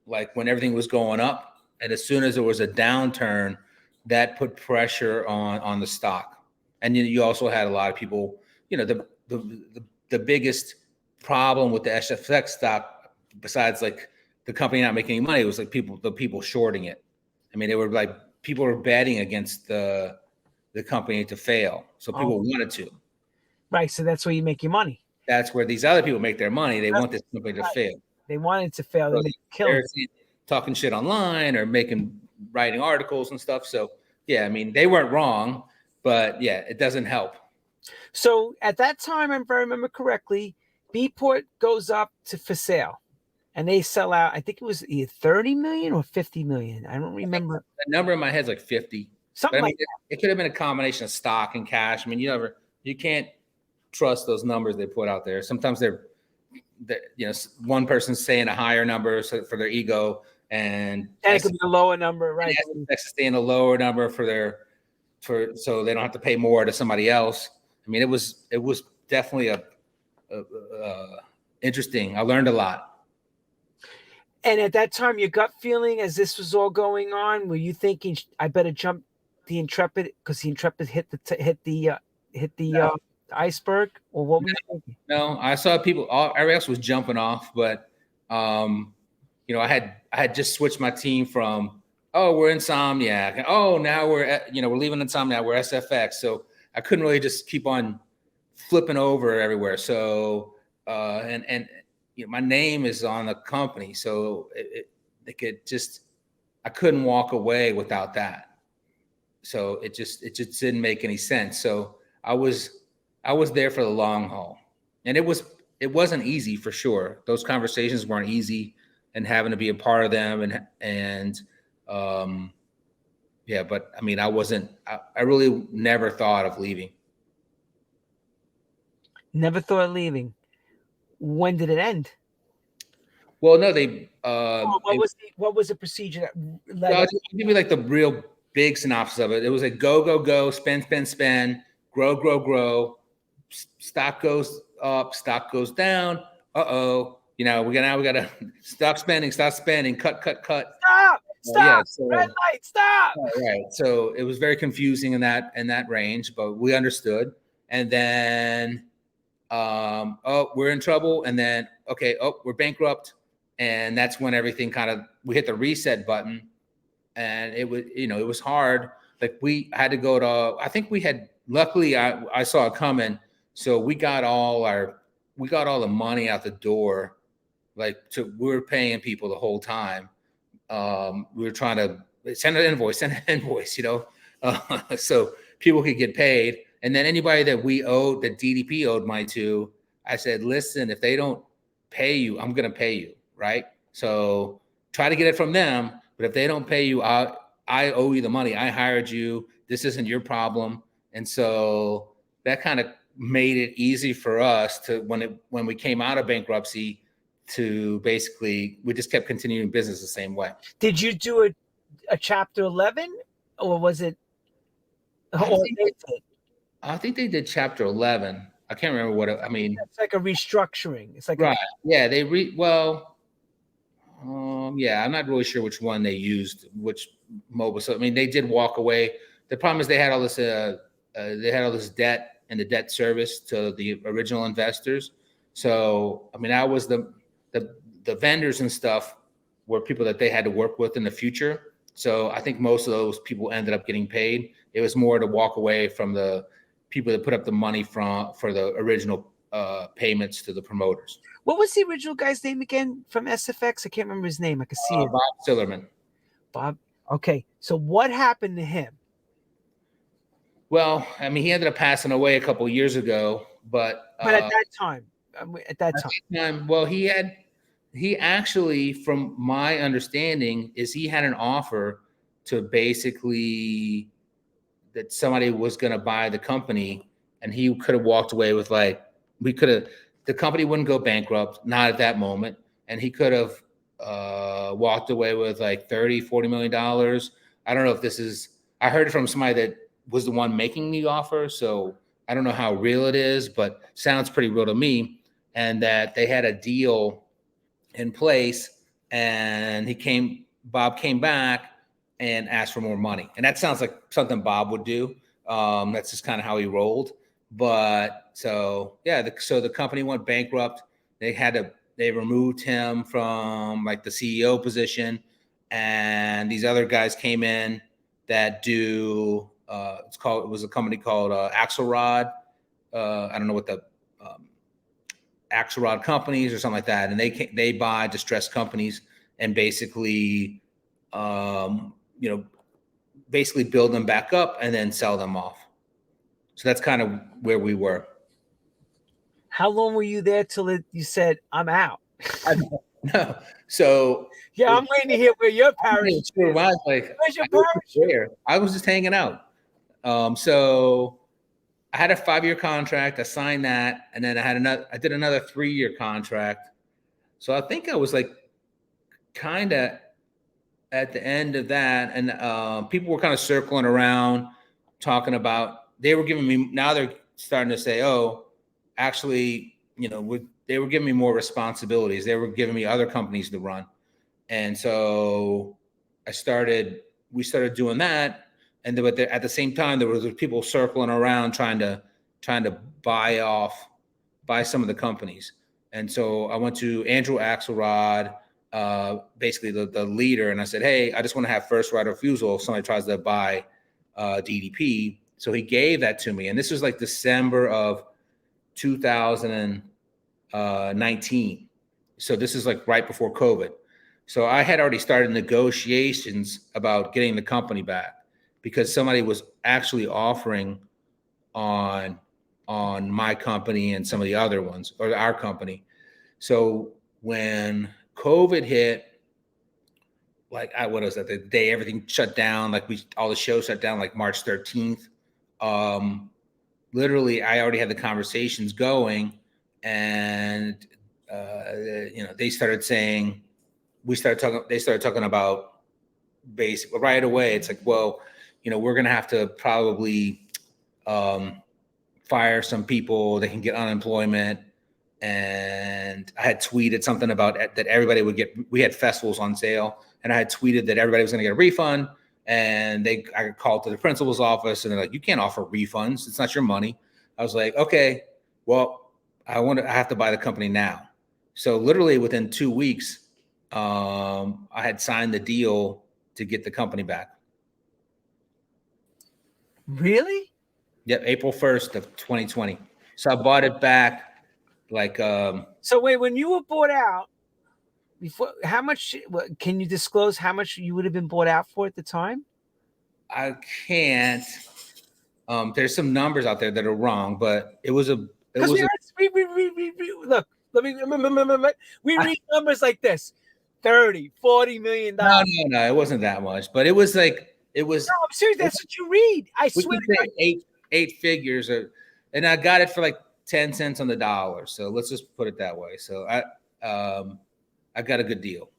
when everything was going up. And as soon as there was a downturn, that put pressure on the stock. And you also had a lot of people, the biggest problem with the SFX stock, besides like the company not making any money, was like the people shorting it. I mean, they were like, people were betting against the company to fail. So people wanted to. Right. So that's where you make your money. That's where these other people make their money. They want this company to fail. They want it to fail. So they're talking shit online or writing articles and stuff. So yeah, I mean, they weren't wrong, but yeah, it doesn't help. So at that time, if I remember correctly, Beatport goes up for sale, and they sell out. I think it was either 30 million or 50 million. I don't remember. The number in my head is like 50. Something like that. It could have been a combination of stock and cash. I mean, you can't trust those numbers they put out there. Sometimes they're one person's saying a higher number for their ego, and it could be a lower number, right? Saying a lower number so they don't have to pay more to somebody else. I mean, it was definitely interesting. I learned a lot. And at that time, your gut feeling as this was all going on, were you thinking, "I better jump the Intrepid because the Intrepid hit the iceberg," or what were you thinking? No, I saw people. Everybody else was jumping off, but I had just switched my team from we're Insomniac, and now we're leaving Insomniac, we're SFX. So I couldn't really just keep on flipping over everywhere. So my name is on the company, so I couldn't walk away without that. So it just didn't make any sense. So I was there for the long haul, and it wasn't easy for sure. Those conversations weren't easy, and having to be a part of them, but I mean, I really never thought of leaving. Never thought of leaving. When did it end? Well, no, they. What was the procedure that led? I'll give you like the real big synopsis of it. It was a go, spend, grow. Stock goes up, stock goes down. We gotta stop spending, cut. Stop! Red light, stop! Right. So it was very confusing in that range, but we understood. And then, we're in trouble. And then, we're bankrupt. And that's when everything we hit the reset button. And it was hard. Like we had to go to, luckily I saw it coming. So we got all the money out the door. We were paying people the whole time. We were trying to send an invoice, so people could get paid. And then anybody that that DDP owed money to, I said, listen, if they don't pay you, I'm going to pay you. Right. So try to get it from them. But if they don't pay you, I owe you the money. I hired you. This isn't your problem. And so that kind of made it easy for us to, when we came out of bankruptcy, to basically, we just kept continuing business the same way. Did you do a Chapter 11, or was it? I think they did Chapter 11. I can't remember what I mean. It's like a restructuring. It's like right. I'm not really sure which one they used, which mobile. So I mean, they did walk away. The problem is they had all this debt and the debt service to the original investors. So I mean, that was the vendors and stuff were people that they had to work with in the future. So I think most of those people ended up getting paid. It was more to walk away from the people that put up the money for the original payments to the promoters. What was the original guy's name again from SFX? I can't remember his name. I can see it. Bob Sillerman. Bob. Okay. So what happened to him? Well, I mean, he ended up passing away a couple of years ago, but at that time, well, he actually, from my understanding, he had an offer to basically that somebody was going to buy the company, and he could have walked away with the company wouldn't go bankrupt, not at that moment. And he could have walked away with like $30-40 million. I don't know if I heard it from somebody that was the one making the offer. So I don't know how real it is, but sounds pretty real to me. And that they had a deal in place, and Bob came back and asked for more money. And that sounds like something Bob would do. That's just kind of how he rolled. But so the company went bankrupt. They removed him from like the CEO position, and these other guys came in that do it was a company called Axelrod. I don't know what the Axelrod companies or something like that, and they buy distressed companies and basically basically build them back up and then sell them off. So that's kind of where we were. How long were you there till you said, I'm out? No. So yeah, I'm waiting to hear where your parachute is. Where's your parachute? I was just hanging out. So I had a 5-year contract. I signed that, and then I did another 3-year contract. So I think I was like kind of at the end of that, and people were kind of circling around, talking about. They were giving me. Now they're starting to say, "Oh, actually, they were giving me more responsibilities. They were giving me other companies to run. And so we started doing that. And then at the same time, there was people circling around trying to buy some of the companies. And so I went to Andrew Axelrod, basically the leader, and I said, hey, I just want to have first right of refusal if somebody tries to buy DDP. So he gave that to me. And this was like December of 2019. So this is like right before COVID. So I had already started negotiations about getting the company back because somebody was actually offering on my company and some of the other ones, or our company. So when COVID hit, like what was that, the day everything shut down, like all the shows shut down, like March 13th. Literally, I already had the conversations going, and they started talking about basically right away. It's like, well, we're gonna have to probably fire some people. They can get unemployment. And I had tweeted something about that everybody would get. We had festivals on sale, and I had tweeted that everybody was going to get a refund. And I called to the principal's office, and they're like, "You can't offer refunds. It's not your money." I was like, "Okay, well, I have to buy the company now." So literally within 2 weeks, I had signed the deal to get the company back. Really? Yep, April 1st of 2020. So I bought it back. So wait, when you were bought out, before, how much can you disclose how much you would have been bought out for at the time? I can't. There's some numbers out there that are wrong, but it was look. Let me. We read numbers like this: 30, 40 million dollars. No, it wasn't that much, but it was like it was. No, I'm serious. That's what you read. I swear. Eight figures, and I got it for like 10 cents on the dollar. So let's just put it that way. So I got a good deal.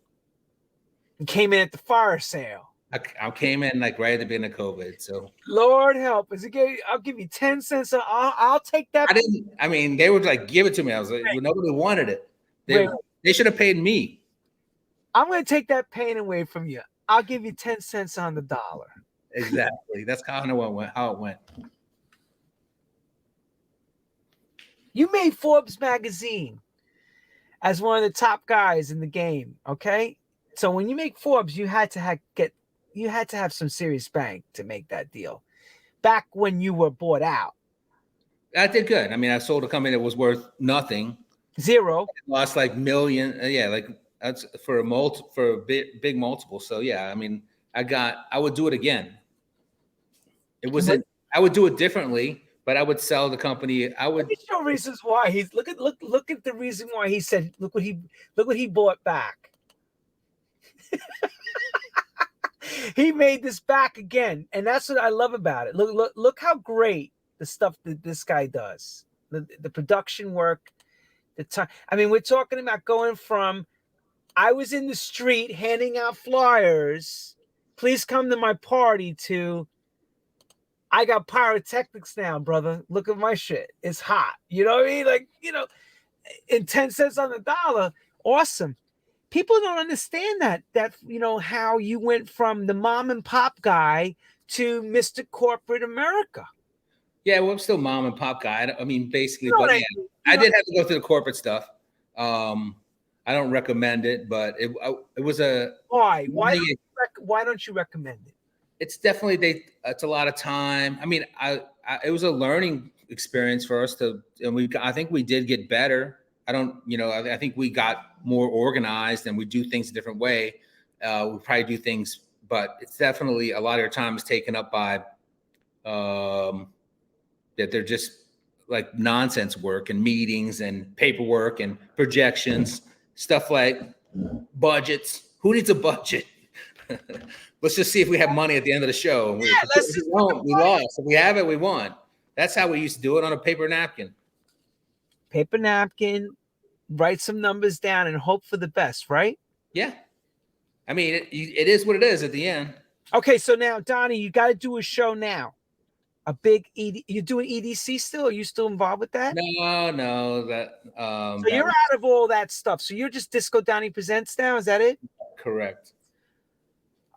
You came in at the fire sale. I came in like right at the beginning of COVID. So Lord help us. I'll give you 10 cents. I'll take that. They would like give it to me. I was like, well, nobody wanted it. They should have paid me. I'm going to take that pain away from you. I'll give you 10 cents on the dollar. Exactly. That's how it went. You made Forbes magazine as one of the top guys in the game. Okay. So when you make Forbes, you had to have some serious bank to make that deal. Back when you were bought out, I did good. I mean, I sold a company that was worth nothing, zero, lost like million. Yeah, like that's for a big multiple. So yeah, I mean, I would do it again. I would do it differently, but I would sell the company. I would show reasons why he's look at the reason why he said look what he bought back. He made this back again, and that's what I love about it. Look how great the stuff that this guy does. The production work, the time. I mean, we're talking about going from I was in the street handing out flyers, please come to my party, to I got pyrotechnics now, brother. Look at my shit. It's hot. You know what I mean? Like, and 10 cents on the dollar. Awesome. People don't understand that how you went from the mom and pop guy to Mr. Corporate America. Yeah, well, I'm still mom and pop guy. I mean, basically, but yeah, I did have to go through the corporate stuff. I don't recommend it, but it was a why? Why don't you recommend it? It's definitely it's a lot of time. I mean, it was a learning experience for us I think we did get better. I think we got more organized and we do things a different way. We probably do things, but it's definitely a lot of your time is taken up by that they're just like nonsense work and meetings and paperwork and projections, stuff like budgets. Who needs a budget? Let's just see if we have money at the end of the show. We lost. If we have it, we won. That's how we used to do it, on a paper napkin. Paper napkin, write some numbers down and hope for the best, right? Yeah. I mean, it is what it is at the end. Okay, so now, Donnie, you got to do a show now. a big you're doing EDC still? Are you still involved with that? No, that so you're out of all that stuff. So you're just Disco Donnie Presents now, is that it? Correct.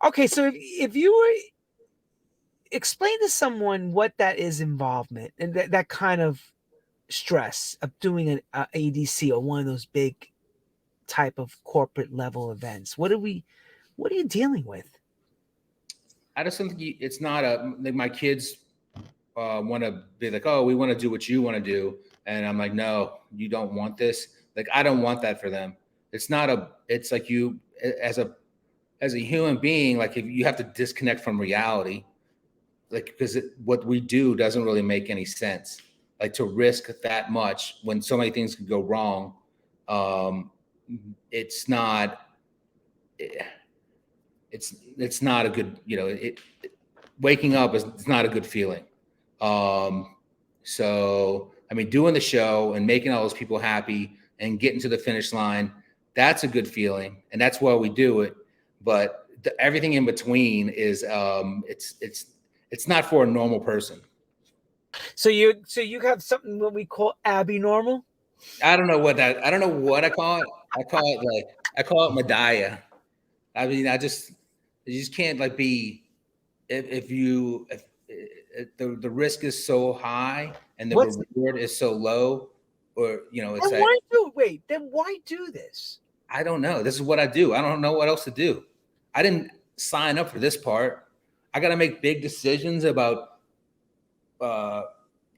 Okay, so if you were explain to someone what that is involvement and that kind of stress of doing an ADC or one of those big type of corporate level events. What are you dealing with? I just think it's not like my kids want to be like, oh, we want to do what you want to do. And I'm like, no, you don't want this. Like, I don't want that for them. It's like you as a human being, like if you have to disconnect from reality, like, because what we do doesn't really make any sense. Like to risk that much when so many things could go wrong. It's not a good, waking up it's not a good feeling. So, I mean, doing the show and making all those people happy and getting to the finish line, that's a good feeling. And that's why we do it. But everything in between is, it's not for a normal person. So you have something what we call Abby normal? I don't know what I call it. I call it Medea. I mean, you just can't like be, if the risk is so high and the reward is so low, or it's then why do this? I don't know. This is what I do. I don't know what else to do. I didn't sign up for this part. I got to make big decisions about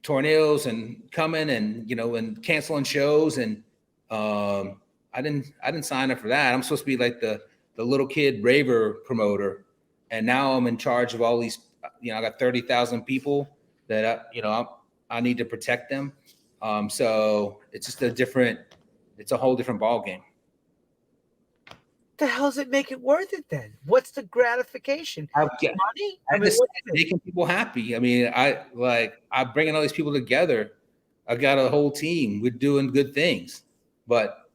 tornadoes and coming and and canceling shows, and I didn't sign up for that. I'm supposed to be like the little kid raver promoter, and now I'm in charge of all these. I got 30,000 people that I need to protect them. So it's just it's a whole different ball game. The hell does it make it worth it then? What's the gratification? Money? I mean, making people happy. I mean, I'm bringing all these people together. I got a whole team. We're doing good things, but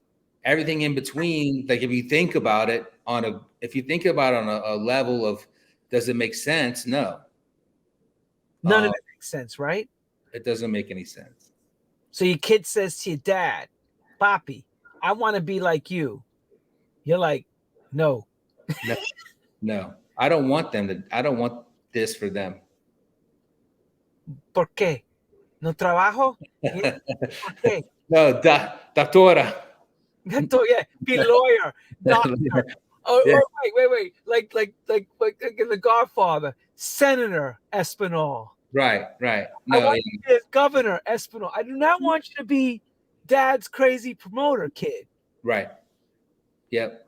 everything in between, like if you think about it on a level of, does it make sense? No. None of it makes sense, right? It doesn't make any sense. So your kid says to your dad, Papi, I want to be like you. You're like, no. No. I don't want this for them. ¿Por qué? ¿No trabajo? ¿Por qué? No, doctora. Yeah, be lawyer, doctor. Wait. Like in The Godfather, Senator Estopinal. Right. No, I want you to be Governor Estopinal. I do not want you to be Dad's crazy promoter kid. Right. Yep.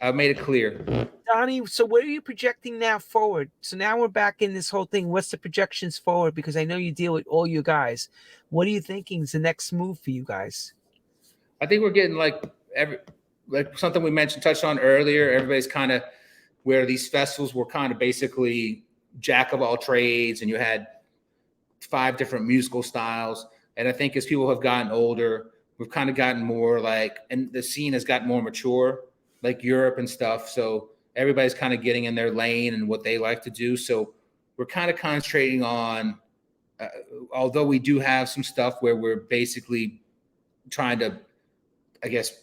I've made it clear. Donnie, so what are you projecting now forward? So now we're back in this whole thing. What's the projections forward? Because I know you deal with all you guys. What are you thinking is the next move for you guys? I think we're getting like something we touched on earlier. Everybody's kind of where these festivals were kind of basically jack of all trades, and you had 5 different musical styles. And I think as people have gotten older, we've kind of gotten more and the scene has gotten more mature, like Europe and stuff. So everybody's kind of getting in their lane and what they like to do. So we're kind of concentrating on, although we do have some stuff where we're basically trying to, I guess,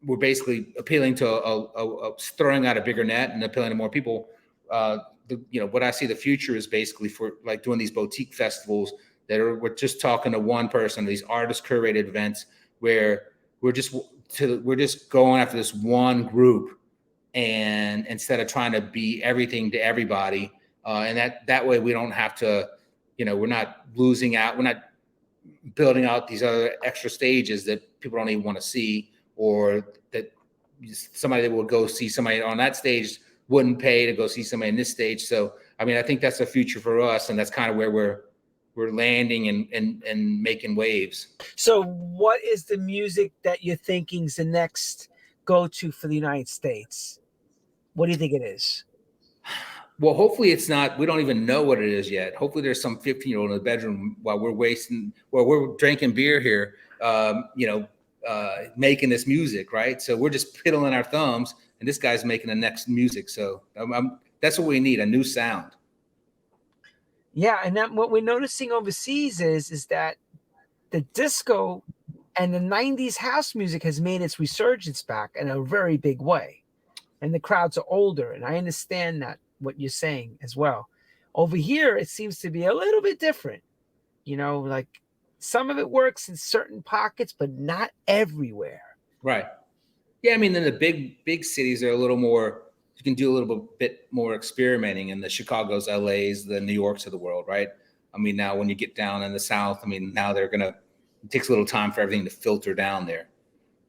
we're basically appealing to throwing out a bigger net and appealing to more people. What I see the future is basically for like doing these boutique festivals we're just talking to one person, these artist curated events where we're just going after this one group, and instead of trying to be everything to everybody, and that way we don't have to, we're not losing out, we're not building out these other extra stages that people don't even want to see, or that somebody that will go see somebody on that stage wouldn't pay to go see somebody in this stage. So, I mean, I think that's the future for us, and that's kind of where we're landing and making waves. So what is the music that you're thinking is the next go-to for the United States? What do you think it is? Well, hopefully it's not, we don't even know what it is yet. Hopefully there's some 15-year-old in the bedroom while we're drinking beer here, making this music, right? So we're just piddling our thumbs, and this guy's making the next music. So that's what we need, a new sound. Yeah, and that what we're noticing overseas is that the disco and the 90s house music has made its resurgence back in a very big way. And the crowds are older, and I understand that what you're saying as well. Over here, it seems to be a little bit different. Like some of it works in certain pockets, but not everywhere. Right. Yeah, I mean, in the big cities, they're a little more. You can do a little bit more experimenting in the Chicago's, LA's, the New Yorks of the world, right? I mean, now when you get down in the South, I mean, now it takes a little time for everything to filter down there.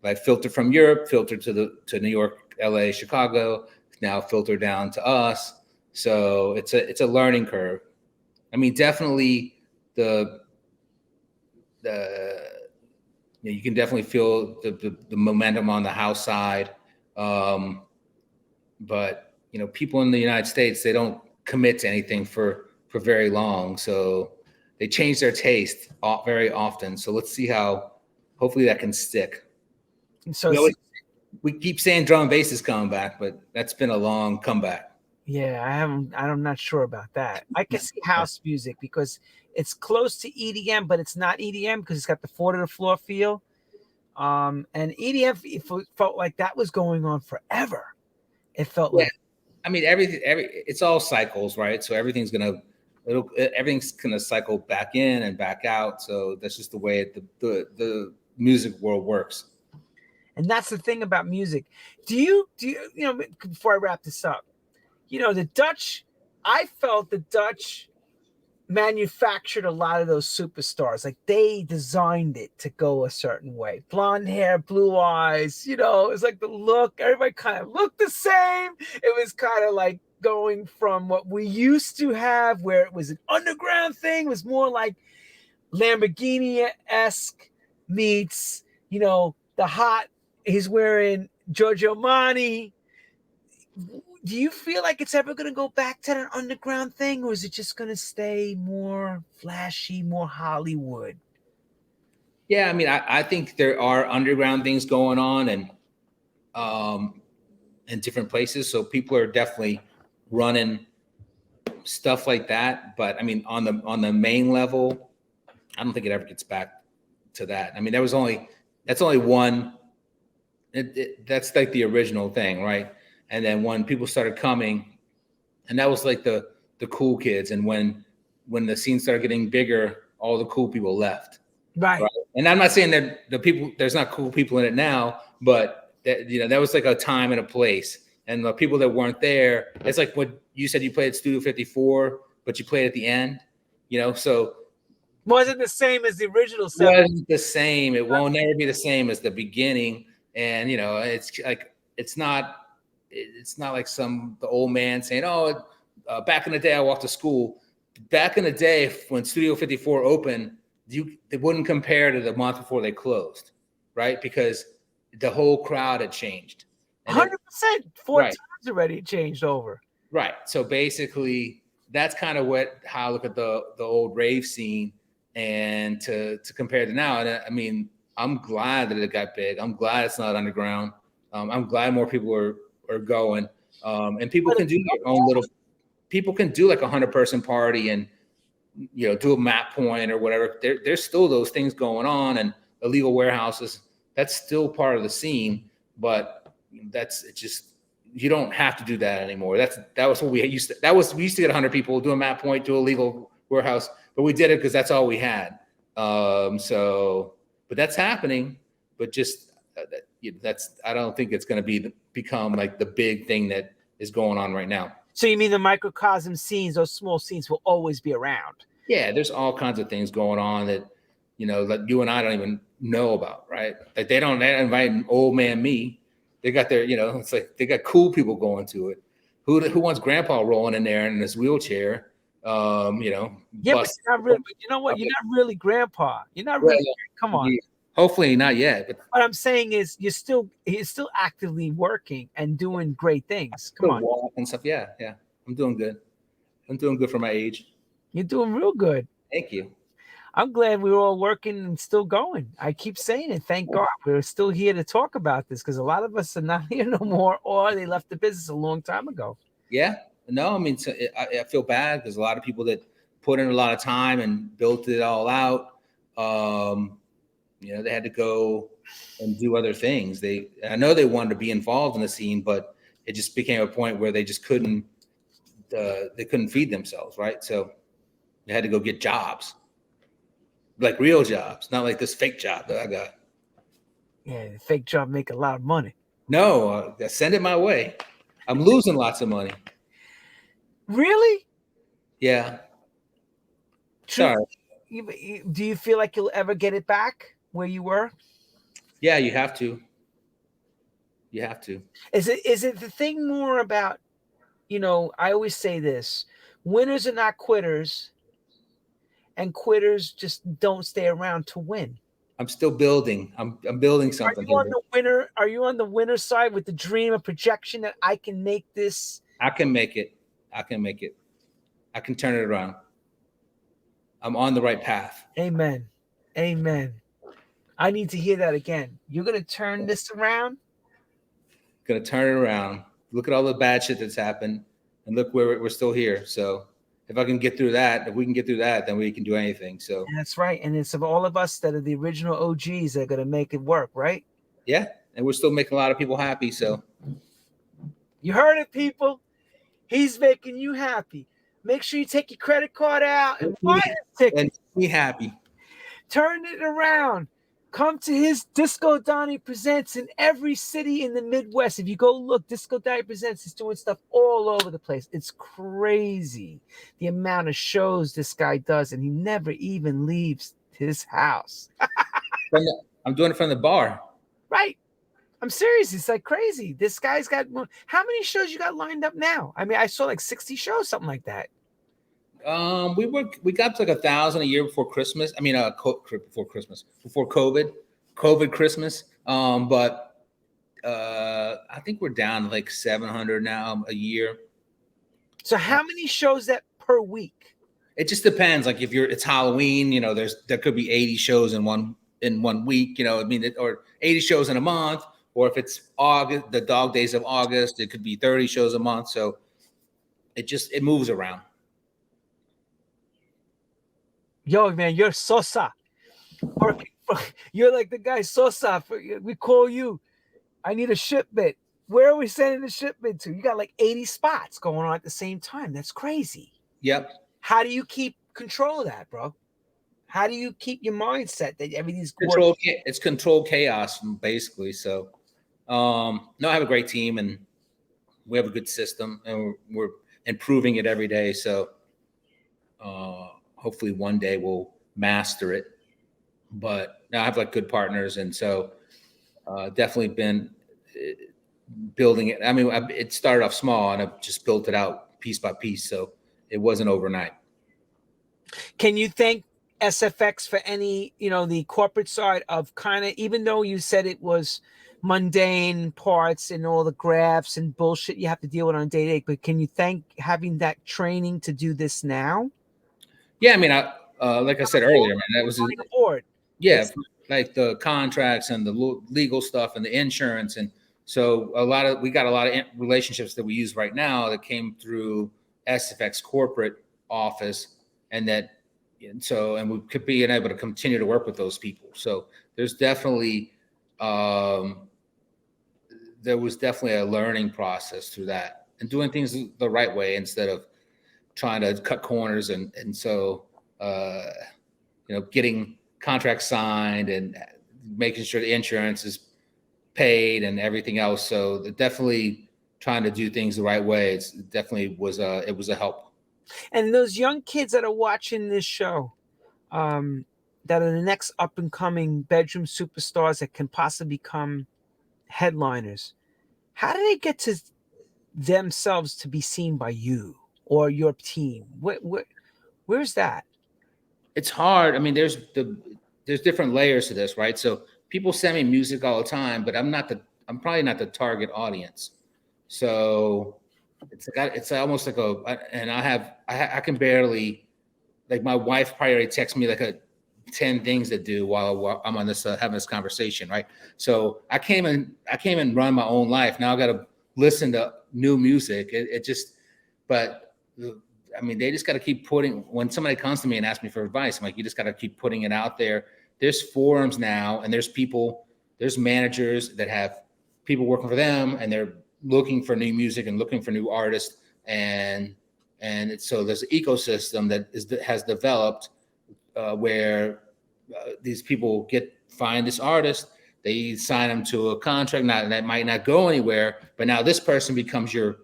Like filter from Europe, filter to New York, LA, Chicago, now filter down to us. So it's a learning curve. I mean, definitely the you can definitely feel the momentum on the house side. But people in the United States, they don't commit to anything for very long, so they change their taste very often. So let's see how. Hopefully that can stick. And so We keep saying drum and bass is coming back, but that's been a long comeback. yeah, I'm not sure about that. I can see house music because it's close to EDM, but it's not EDM because it's got the four to the floor feel. And EDM felt like that was going on forever. It felt like, I mean, it's all cycles, right? So everything's gonna cycle back in and back out. So that's just the way the music world works. and that's the thing about music. Do you before I wrap this up, the Dutch, I felt the Dutch manufactured a lot of those superstars. Like they designed it to go a certain way. Blonde hair, blue eyes, it was like the look, everybody kind of looked the same. It was kind of like going from what we used to have, where it was an underground thing, it was more like Lamborghini-esque meets, the hot, he's wearing Giorgio Armani. Do you feel like it's ever going to go back to that underground thing, or is it just going to stay more flashy, more Hollywood? Yeah, I mean, I think there are underground things going on and in different places. So people are definitely running stuff like that. But I mean, on the main level, I don't think it ever gets back to that. I mean, that's only one. That's like the original thing, right? And then when people started coming, and that was like the cool kids. And when the scene started getting bigger, all the cool people left. Right. And I'm not saying that there's not cool people in it now, but that was like a time and a place. And the people that weren't there, it's like what you said, you played Studio 54, but you played at the end, so wasn't the same as the original. Wasn't the same. It won't never be the same as the beginning. And it's like it's not like the old man saying, "Oh, back in the day I walked to school." Back in the day when Studio 54 opened, they wouldn't compare to the month before they closed, right? Because the whole crowd had changed. 100%. Four times already changed over. Right. So basically, that's kind of how I look at the old rave scene, and to compare to now. And I mean, I'm glad that it got big. I'm glad it's not underground. I'm glad more people are going, and people can do their own little. People can do like a 100-person party and do a map point or whatever. There's still those things going on, and illegal warehouses. That's still part of the scene, but you don't have to do that anymore. That was what we used to. We used to get 100 people, do a map point, do a legal warehouse, but we did it because that's all we had. But that's happening. But just I don't think it's going to become like the big thing that is going on right now. So you mean the microcosm scenes, those small scenes, will always be around? Yeah, there's all kinds of things going on that that you and I don't even know about, right? Like they don't invite an old man me. They got their, it's like they got cool people going to it. Who wants grandpa rolling in there in his wheelchair? Yeah, but you're not really, you know what? You're not really grandpa. You're not really. Come on. Hopefully not yet. But what I'm saying is, he's still actively working and doing great things. Come on. Walk and stuff. Yeah. I'm doing good. I'm doing good for my age. You're doing real good. Thank you. I'm glad we were all working and still going. I keep saying it. Thank God we're still here to talk about this, because a lot of us are not here no more, or they left the business a long time ago. Yeah. No, I mean, I feel bad because a lot of people that put in a lot of time and built it all out. They had to go and do other things. I know they wanted to be involved in the scene, but it just became a point where they just couldn't. They couldn't feed themselves, right? So they had to go get jobs, like real jobs, not like this fake job that I got. Yeah, the fake job make a lot of money. No, send it my way. I'm losing lots of money. Really? Yeah. Sorry. Do you feel like you'll ever get it back where you were? Yeah, you have to. You have to. Is it the thing more about, I always say this, winners are not quitters, and quitters just don't stay around to win. I'm still building. I'm building something. Are you on the winner side with the dream of projection that I can make this? I can make it. I can make it. I can turn it around. I'm on the right path. Amen. Amen. I need to hear that again. You're going to turn this around? Going to turn it around. Look at all the bad shit that's happened, and look where we're still here. So if I can get through that, if we can get through that, then we can do anything. So that's right. And it's of all of us that are the original OGs that are going to make it work, right? Yeah. And we're still making a lot of people happy. So you heard it, people. He's making you happy. Make sure you take your credit card out and buy a ticket. And be happy. Turn it around. Come to his Disco Donnie Presents in every city in the Midwest. If you go look, Disco Donnie Presents is doing stuff all over the place. It's crazy the amount of shows this guy does, and he never even leaves his house. I'm doing it from the bar. Right. I'm serious. It's like crazy. This guy's got how many shows you got lined up now? I mean, I saw like 60 shows, something like that. We got to like 1,000 a year before Christmas. I mean, before COVID Christmas. But I think we're down to like 700 now a year. So how many shows that per week? It just depends. Like if it's Halloween, there could be 80 shows in one week. Or 80 shows in a month. Or if it's August, the dog days of August, it could be 30 shows a month. So it moves around. Yo, man, you're Sosa. You're like the guy Sosa. We call you. I need a shipment. Where are we sending the shipment to? You got like 80 spots going on at the same time. That's crazy. Yep. How do you keep control of that, bro? How do you keep your mindset that everything's control? It's controlled chaos, basically. So, no, I have a great team and we have a good system and we're improving it every day. So, hopefully one day we'll master it, but now I have like good partners. And so definitely been building it. I mean, it started off small and I've just built it out piece by piece. So it wasn't overnight. Can you thank SFX for any, the corporate side of kind of, even though you said it was mundane parts and all the graphs and bullshit you have to deal with on a day-to-day, but can you thank having that training to do this now? Yeah, I mean, like I said earlier, man, that was board. Yeah, like the contracts and the legal stuff and the insurance, and so we got a lot of relationships that we use right now that came through SFX corporate office, and we could be able to continue to work with those people. So there's definitely there was definitely a learning process through that and doing things the right way instead of trying to cut corners and so getting contracts signed and making sure the insurance is paid and everything else. So definitely trying to do things the right way. It definitely was a help. And those young kids that are watching this show, that are the next up and coming bedroom superstars that can possibly become headliners, how do they get to themselves to be seen by you or your team? Where's that? It's hard. I mean, there's different layers to this, right? So people send me music all the time, but I'm probably not the target audience. So it's almost like I can barely, like, my wife probably texts me like 10 things to do while I'm on this having this conversation, right? So I came and run my own life. Now I got to listen to new music. But I mean, they just got to keep putting, when somebody comes to me and asks me for advice, I'm like, you just got to keep putting it out there. There's forums now, and there's managers that have people working for them, and they're looking for new music and looking for new artists. So there's an ecosystem that has developed where these people find this artist, they sign them to a contract. Now that might not go anywhere, but now this person becomes your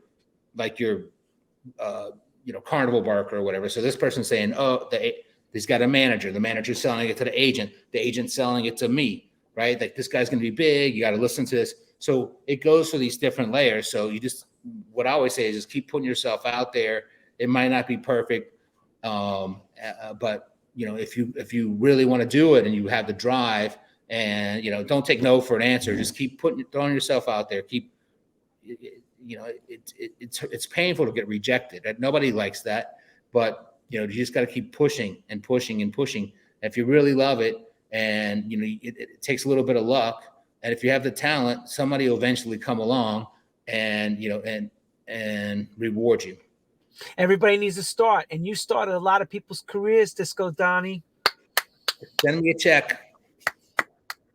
carnival barker or whatever. So this person's saying, oh, he's got a manager. The manager's selling it to the agent. The agent's selling it to me, right? Like, this guy's going to be big. You got to listen to this. So it goes through these different layers. So what I always say is just keep putting yourself out there. It might not be perfect, but if you really want to do it and you have the drive, and don't take no for an answer. Just keep throwing yourself out there. It's painful to get rejected. Nobody likes that, but you just got to keep pushing and pushing and pushing. If you really love it, and it takes a little bit of luck, and if you have the talent, somebody will eventually come along and reward you. Everybody needs to start, and you started a lot of people's careers, Disco Donnie. Send me a check.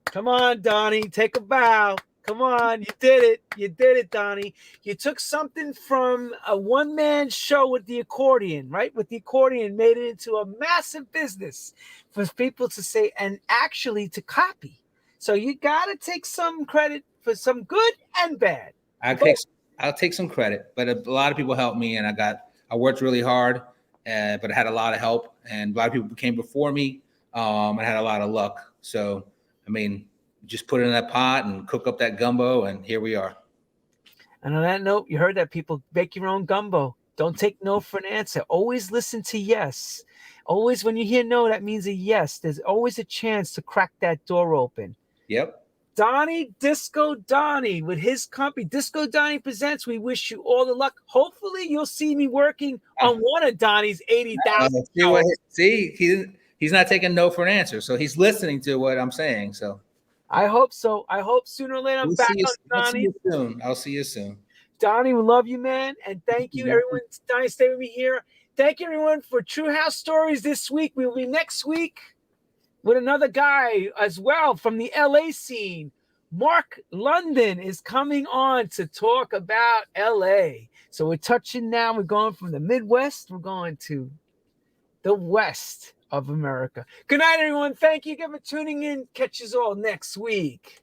Come on, Donnie, take a bow. Come on, you did it. You did it, Donnie. You took something from a one-man show with the accordion, right? With the accordion, made it into a massive business for people to say and actually to copy. So you got to take some credit for some good and bad. I'll take some credit, but a lot of people helped me, and I worked really hard, but I had a lot of help, and a lot of people came before me. I had a lot of luck. So, I mean, just put it in that pot and cook up that gumbo, and here we are. And on that note, you heard that, people. Make your own gumbo. Don't take no for an answer. Always listen to yes. Always, when you hear no, that means a yes. There's always a chance to crack that door open. Yep. Disco Donnie, with his company, Disco Donnie Presents. We wish you all the luck. Hopefully, you'll see me working on one of Donnie's 80,000. See, he's not taking no for an answer, so he's listening to what I'm saying. So I hope so. I hope sooner or later I'm back on Donnie. I'll see you soon. Donnie, we love you, man. And thank you, everyone. Donnie, stay with me here. Thank you, everyone, for True House Stories this week. We will be next week with another guy as well from the LA scene. Mark London is coming on to talk about LA. So we're touching now. We're going from the Midwest. We're going to the West of America. Good night, everyone. Thank you again for tuning in. Catch us all next week.